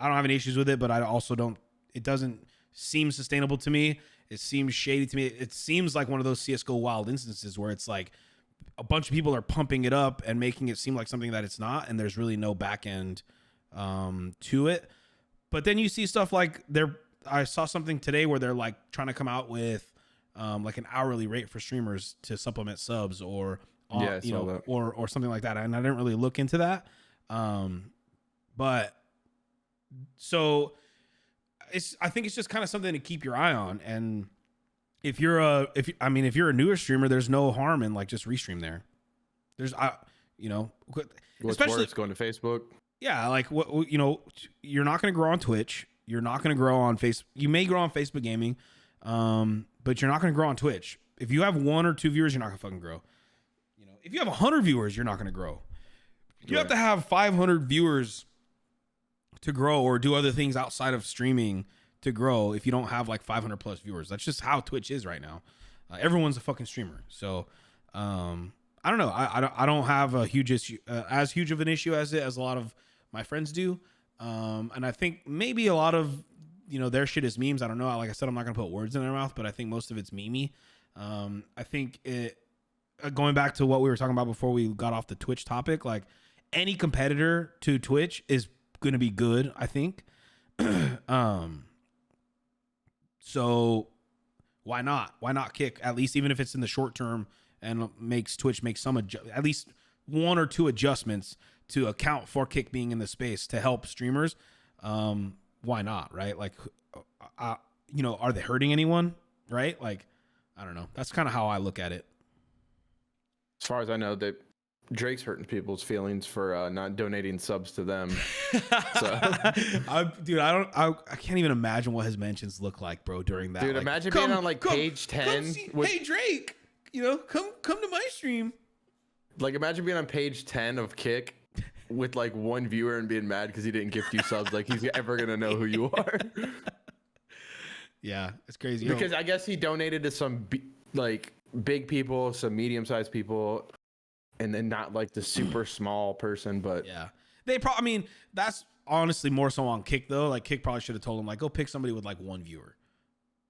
don't have any issues with it, but I also don't. It doesn't seem sustainable to me. It seems shady to me. It seems like one of those CSGO Wild instances where it's like a bunch of people are pumping it up and making it seem like something that it's not, and there's really no back end to it. But then you see stuff like I saw something today where they're like trying to come out with like an hourly rate for streamers to supplement subs or or something like that. And I didn't really look into that. But so I think it's just kind of something to keep your eye on. And if you're a newer streamer, there's no harm in like just restream there. There's especially it's going to Facebook. Yeah, like you're not going to grow on Twitch. You're not going to grow on Facebook. You may grow on Facebook gaming, but you're not going to grow on Twitch. If you have 1 or 2 viewers, you're not going to fucking grow. If you have 100 viewers, you're not going to grow. You have to have 500 viewers to grow or do other things outside of streaming to grow. If you don't have like 500 plus viewers, that's just how Twitch is right now. Everyone's a fucking streamer. So, I don't know. I don't have a huge issue, as huge of an issue as a lot of my friends do. And I think maybe a lot of, their shit is memes. I don't know. Like I said, I'm not going to put words in their mouth, but I think most of it's memey. I think going back to what we were talking about before we got off the Twitch topic, like any competitor to Twitch is going to be good, I think. So Why not? Why not kick, at least even if it's in the short term, and makes Twitch make some at least 1 or 2 adjustments to account for kick being in the space to help streamers. Why not, right? Like, you know, are they hurting anyone, right? Like, I don't know. That's kind of how I look at it. As far as I know, that Drake's hurting people's feelings for not donating subs to them. So, I can't even imagine what his mentions look like, bro. During that, dude, like, imagine being on like page 10. Hey Drake, you know, come to my stream. Like, imagine being on page 10 of Kick with like 1 viewer and being mad because he didn't gift you subs. Like, he's ever gonna know who you are. Yeah, it's crazy. Because I guess he donated to some like big people, some medium-sized people, and then not like the super small person. But yeah, I mean, that's honestly more so on Kick though. Like, Kick probably should have told him, like, go pick somebody with like 1 viewer.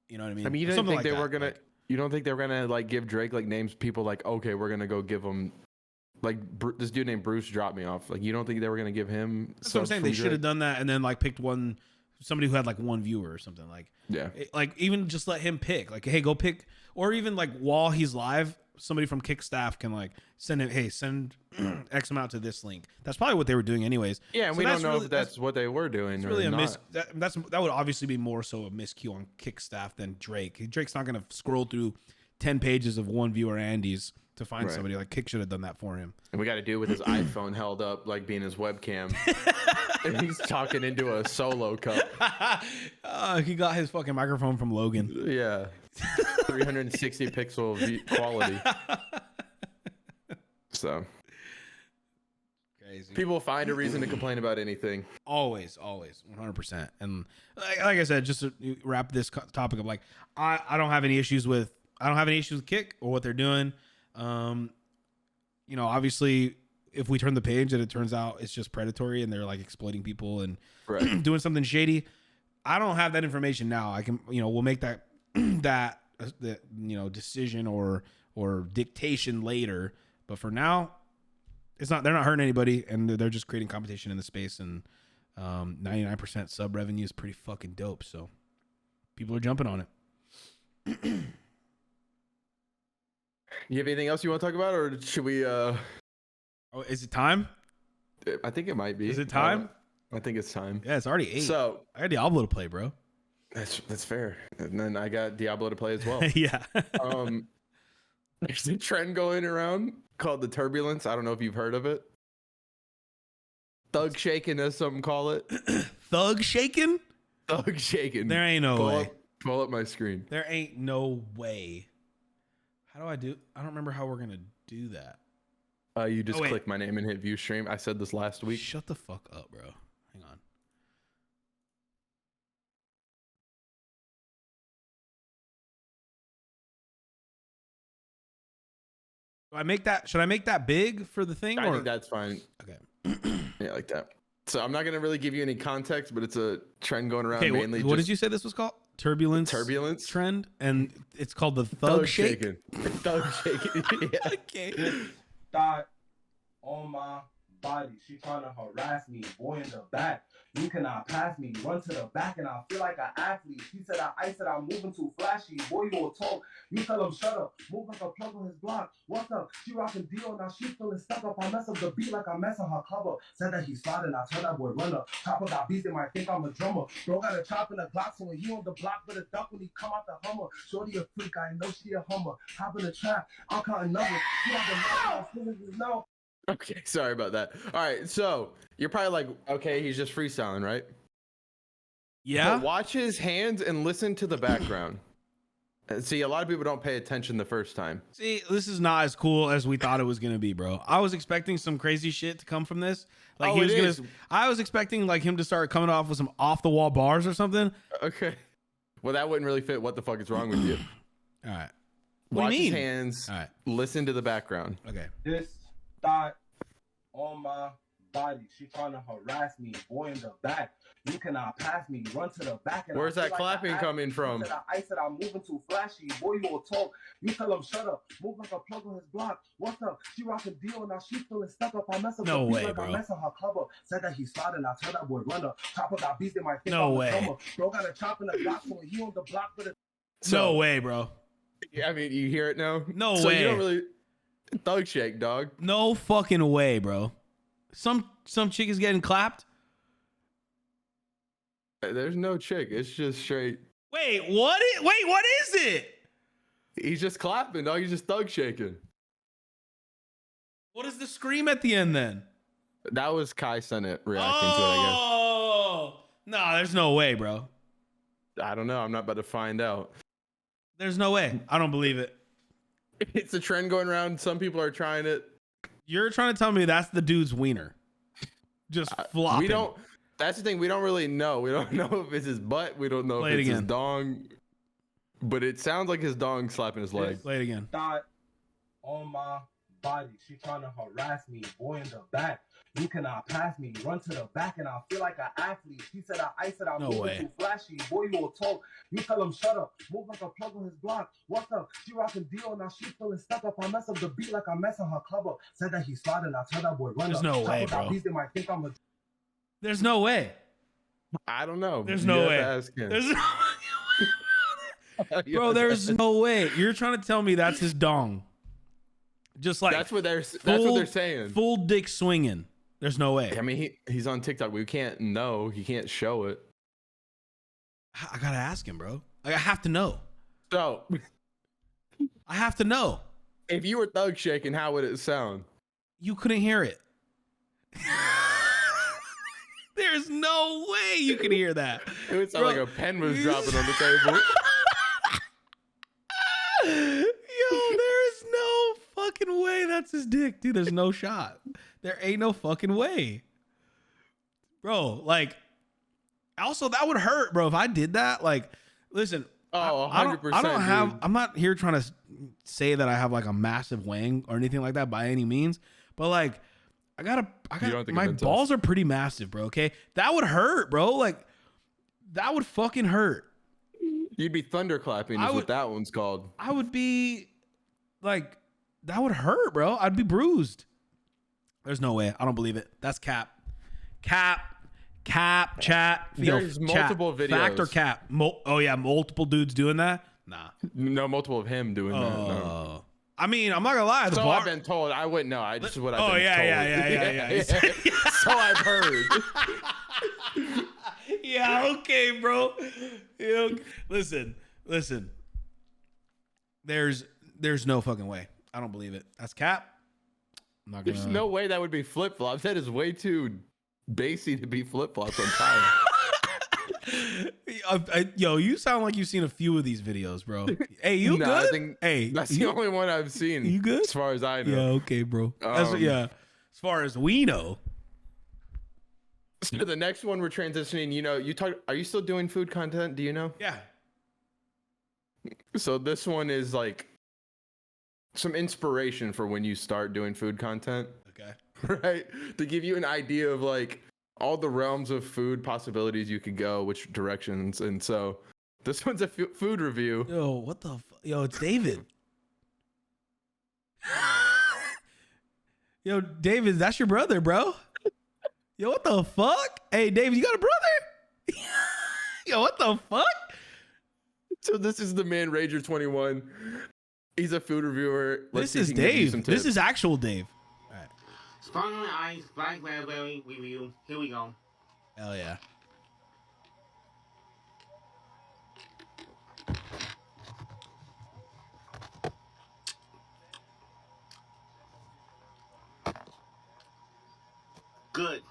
You know what I mean? I mean, you didn't think they were gonna. Like, you don't think they were gonna like give Drake like names people like, okay, we're gonna go give him like this dude named Bruce dropped me off. Like, you don't think they were gonna give him? That's what I'm saying. They should have done that and then like picked somebody who had like 1 viewer or something. Like, yeah, like even just let him pick. Like, hey, go pick, or even like while he's live, somebody from Kick staff can like send X amount to this link. That's probably what they were doing anyways. Yeah, and so we don't know if that's what they were doing. It's really that would obviously be more so a miscue on Kick staff than Drake. Drake's not gonna scroll through 10 pages of 1 viewer Andy's to find somebody. Like, Kick should have done that for him. And we got to do it with his iPhone held up, like being his webcam. And he's talking into a solo cup. He got his fucking microphone from Logan. Yeah. 360 pixel quality. So. Crazy. People find a reason to complain about anything. Always, 100%. And like I said, just to wrap this topic up, like, I don't have any issues with Kick or what they're doing. You know, obviously, if we turn the page and it turns out it's just predatory and they're like exploiting people and doing something shady, I don't have that information now. I can, you know, we'll make that decision or dictation later. But for now, they're not hurting anybody, and they're just creating competition in the space. And 99% sub revenue is pretty fucking dope. So people are jumping on it. You have anything else you want to talk about, or should we? Oh, is it time? I think it might be. Is it time? I think it's time. Yeah, it's already 8. So I got Diablo to play, bro. That's fair. And then I got Diablo to play as well. Yeah. There's a trend going around called the turbulence. I don't know if you've heard of it. Thug shaking, as some call it. Thug shaking? Thug shaking. There ain't no way. Pull up my screen. There ain't no way. How do I do? I don't remember how we're gonna do that. You just click my name and hit view stream. I said this last week. Shut the fuck up, bro. Hang on. Should I make that big for the thing? I think that's fine. Okay. Yeah, like that. So I'm not gonna really give you any context, but it's a trend going around mainly. What did you say this was called? Turbulence trend, and it's called the thug shaking. Thug shaking. Yeah. Okay. Thought on my body, she trying to harass me. Boy in the back, you cannot pass me. Run to the back and I feel like an athlete. He said I said I'm moving too flashy. Boy, you will talk. You tell him shut up. Move like a plug on his block. What's up? She rocking deal now. She feeling stuck up. I mess up the beat like I mess on her cover. Said that he's sliding. I tell that boy run up. Chopper got beats. They might think I'm a drummer. Bro got a chop in the Glock. So when he on the block, better duck when he come out the Hummer. Shorty a freak. I know she a Hummer. Hop in the trap. I'm counting numbers. She have the now. Okay, sorry about that. All right, so you're probably like, okay, he's just freestyling, right? Yeah. But watch his hands and listen to the background. See, a lot of people don't pay attention the first time. See, this is not as cool as we thought it was gonna be, bro. I was expecting some crazy shit to come from this. Like I was expecting like him to start coming off with some off the wall bars or something. Okay. Well, that wouldn't really fit. What the fuck is wrong with you? All right. Watch his hands. All right. Listen to the background. Okay. This thought on my body. She trying to harass me. Boy in the back. You cannot pass me. Run to the back. And where's that clapping coming from? I said I'm moving too flashy. Boy, you will talk. You tell him shut up. Move like a plug on his block. What's up? She rocking deal now. She feeling stuck up. I mess up. No way, like bro. I mess on her cover. Said that he's sliding. I tell that boy run up. Chopper got beats. They might think no I'm way. a drummer. Bro got a chop in the block. So when he on the block, but No way, bro. Yeah, I mean, you hear it now. No so way. You don't really thug shake, dog. No fucking way, bro. Some chick is getting clapped. There's no chick. It's just straight. Wait, what is it? He's just clapping, dog. He's just thug shaking. What is the scream at the end then? That was Kai Sennett reacting to it, I Oh, no, there's no way, bro. guess. I don't know. I'm not about to find out. There's no way. I don't believe it. It's a trend going around. Some people are trying it. You're trying to tell me that's the dude's wiener. Just flopping. We don't. That's the thing. We don't really know. We don't know if it's his butt. We don't know Play if it it's his again. dong. But it sounds like his dong slapping his leg. Play it again. Thought on my body. She trying to harass me. Boy in the back. You cannot pass me. Run to the back and I feel like an athlete. He said I said I'm No moving way. too flashy. Boy, you will talk. You tell him shut up. Move like a plug on his block. What's up? She rocking deal. Now she feeling stuck up. I mess up the beat like I'm messing her club up. Said that he sliding. I tell that boy run There's up. no Talk way, about bro. beats, they might think I'm a There's no way. I don't know. There's You no have way. to ask him. There's no You Bro, have to there's ask- no way. You're trying to tell me that's his dong. Just like That's what they're saying. Full dick swinging. There's no way. I mean, he's on TikTok. We can't know. He can't show it. I gotta ask him, bro. Like, I have to know. So, I have to know. if you were thug shaking, how would it sound? You couldn't hear it. There's no way you can hear that. It would sound Bro, like a pen was you- dropping on the table. Yo, there is no fucking way that's his dick, dude. There's no shot. There ain't no fucking way. Bro, like, also that would hurt, bro. If I did that, like, listen, Oh, I don't 100%. have, dude. I'm not here trying to say that I have like a massive wang or anything like that by any means, but like, I don't have got, to my convince balls are pretty massive, bro. Okay. That would hurt, bro. Like, that would fucking hurt. You'd be thunderclapping, I is would- what that one's called. I would be like, that would hurt, bro. I'd be bruised. There's no way. I don't believe it. That's cap. Chat. There's multiple chat. Fact or videos. cap? Oh yeah, multiple dudes doing that? Nah. No, multiple of him doing that. No. Oh. I mean, I'm not gonna lie. The So bar- I've been told. I wouldn't know. I just what I've Oh, been yeah, told. yeah. So I've heard. Yeah, okay, bro. Yeah, okay. Listen. There's no fucking way. I don't believe it. That's cap. I'm not gonna. There's no way that would be flip flops. That is way too bassy to be flip flops on time. Yo, you sound like you've seen a few of these videos, bro. Hey, you No, good? I think Hey, that's you, the only one I've seen. You good? As far as I Yeah, know. okay, bro. That's, yeah. As far as we know. So the next one we're transitioning. You know, are you still doing food content? Do you know? Yeah. So this one is like some inspiration for when you start doing food content, Okay. right? To give you an idea of like all the realms of food possibilities you could go, which directions. And so this one's a food review. Yo, what the Yo, it's David. Yo, David, that's your brother, bro. Yo, what the fuck? Hey, David, you got a brother? Yo, what the fuck? So this is the man Rager 21. He's a food reviewer. This see if is he can give you Dave. some This tips. is actual Dave. Sparkling Ice Black Raspberry review. Here we go. Hell yeah. Good.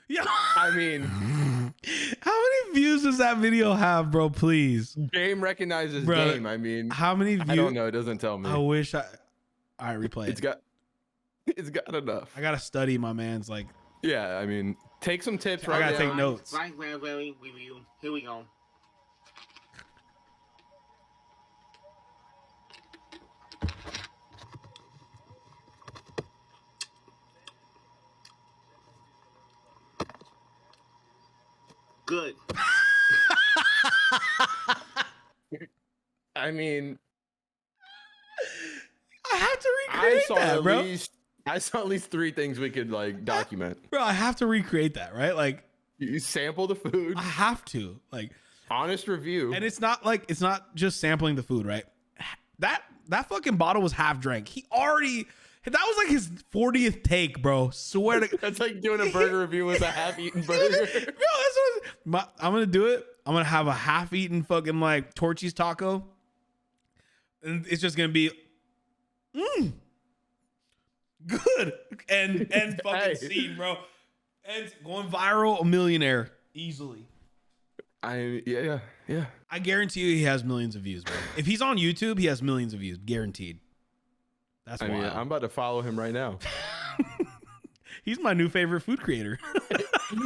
Yo, I mean, how many views does that video have, bro? Please. game recognizes Bro, game. I mean, How many views? I don't know. It doesn't tell me. I wish I. All right, replay It's it. got enough. I gotta study my man's like. Yeah, I mean, take some tips. I Right gotta now. take notes. Black Raspberry review. Here we go. Good. I mean, I have to I recreate saw that, at bro. least 3 things we could like document. Bro, I have to recreate that, right? Like, You sample the food. I have to. Like, Honest review. And it's not just sampling the food, right? That fucking bottle was half drank. That was like his 40th take, bro. Swear to That's like doing a burger review with a half-eaten burger. Bro, I'm gonna do it. I'm gonna have a half-eaten fucking like Torchy's taco, and it's just gonna be, good and fucking Hey. scene, bro, and going viral, a millionaire easily. Yeah. I guarantee you, he has millions of views, bro. If he's on YouTube, he has millions of views, guaranteed. That's wild. I'm about to follow him right now. He's my new favorite food creator.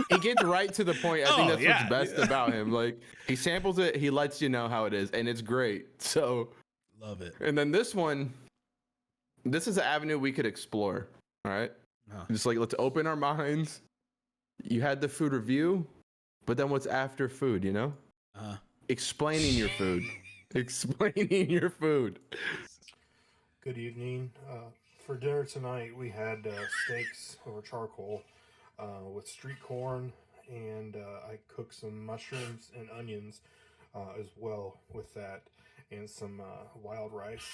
He gets right to the point. I think that's yeah. what's best about him. Like, he samples it, he lets you know how it is, and it's great. So Love it. And then this is an avenue we could explore. All right. Just like, let's open our minds. You had the food review, but then what's after food, you know? Explaining your food. Explaining your food. Good evening. For dinner tonight, we had steaks over charcoal with street corn, and I cooked some mushrooms and onions as well with that, and some wild rice.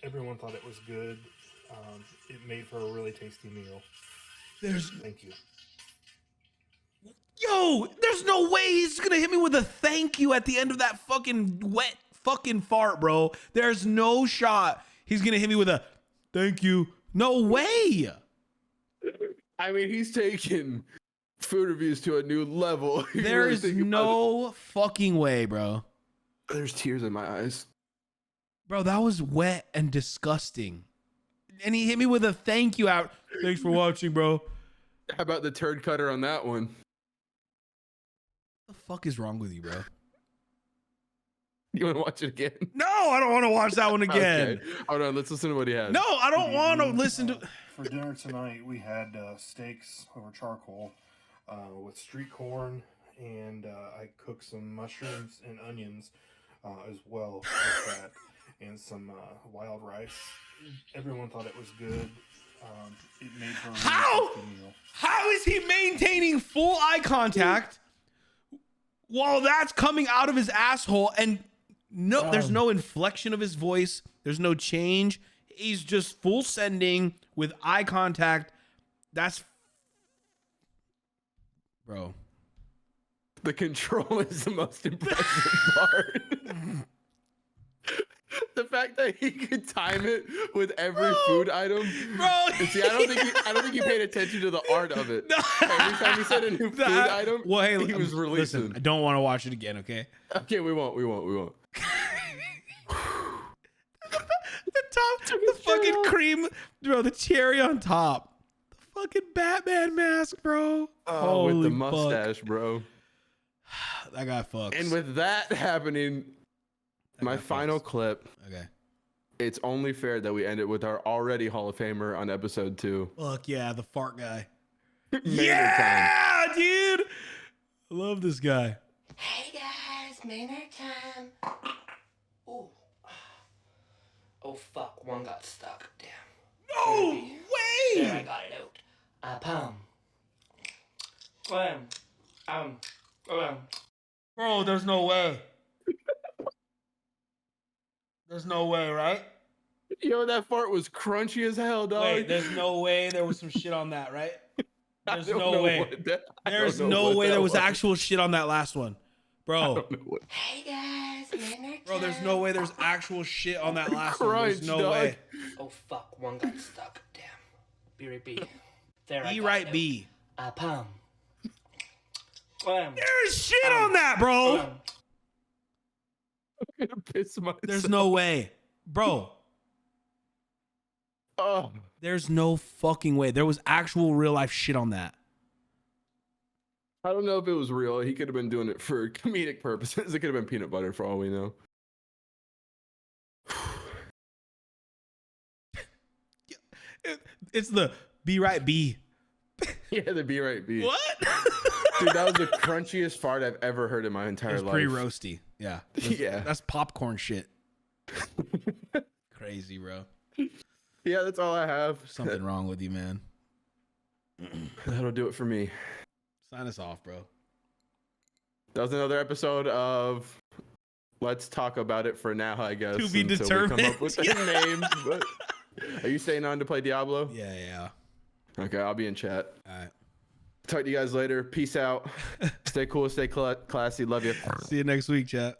Everyone thought it was good. It made for a really tasty meal. Thank you. Yo, there's no way he's gonna hit me with a thank you at the end of that fucking wet fucking fart, bro. There's no shot he's gonna hit me with a thank you. No way. I mean, he's taken food reviews to a new level. There is no fucking way, bro. There's tears in my eyes. Bro, that was wet and disgusting. And he hit me with a thank you out. Thanks for watching, bro. How about the turd cutter on that one? What the fuck is wrong with you, bro? You want to watch it again? No, I don't want to watch that one again. Okay. Hold on, let's listen to what he has. No, I don't want to listen to. For dinner tonight, we had steaks over charcoal with street corn, and I cooked some mushrooms and onions as well with that, and some wild rice. Everyone thought it was good. It made for a really tasty meal. How is he maintaining full eye contact while that's coming out of his asshole? And no, there's no inflection of his voice. There's no change. He's just full sending with eye contact. That's, bro. The control is the most impressive part. The fact that he could time it with every food item. Bro. See, I don't think he paid attention to the art of it. Every time he said a new food item, well, hey, he was releasing. Listen, I don't want to watch it again, okay? Okay, we won't. The fucking cream, bro, the cherry on top. The fucking Batman mask, bro. Oh, with the Holy mustache, fuck. bro. That guy fucks. And with that happening, my final clip. Okay. It's only fair that we end it with our already Hall of Famer on episode 2. Fuck yeah, the fart guy. Maynard Yeah, dude. I love this guy. Hey guys, Maynard time. Ooh. Oh fuck, one got stuck. Damn. No There, I way. got it out. Bro, there's no way. There's no way, right? Yo, that fart was crunchy as hell, dog. Wait, there's no way there was some shit on that, right? There's I don't no know way. what that- I There's don't know no what way that there was actual shit on that last one. I Bro, don't know what- Hey guys, Maynard bro, there's time. no way there's actual shit on that last one. There's Crunch, no dog. way. Oh fuck, one got stuck. Damn. Be right B. There, I B got right it B. out. Palm. There's shit on that, bro. I'm gonna piss myself. There's no way. Bro, Oh, there's no fucking way. There was actual real life shit on that. I don't know if it was real. He could have been doing it for comedic purposes. It could have been peanut butter for all we know. It's the B right B. Yeah, the B right B. What? Dude, that was the crunchiest fart I've ever heard in my entire It's life. pretty roasty. Yeah. Yeah. That's popcorn shit. Crazy, bro. Yeah, that's all I have. Something wrong with you, man. That'll do it for me. Sign us off, bro. That was another episode of Let's Talk About It for now, I guess. To be until determined. We come up with their names. But are you staying on to play Diablo? Yeah. Okay, I'll be in chat. All right. Talk to you guys later. Peace out. Stay cool, stay classy. Love you. See you next week, chat.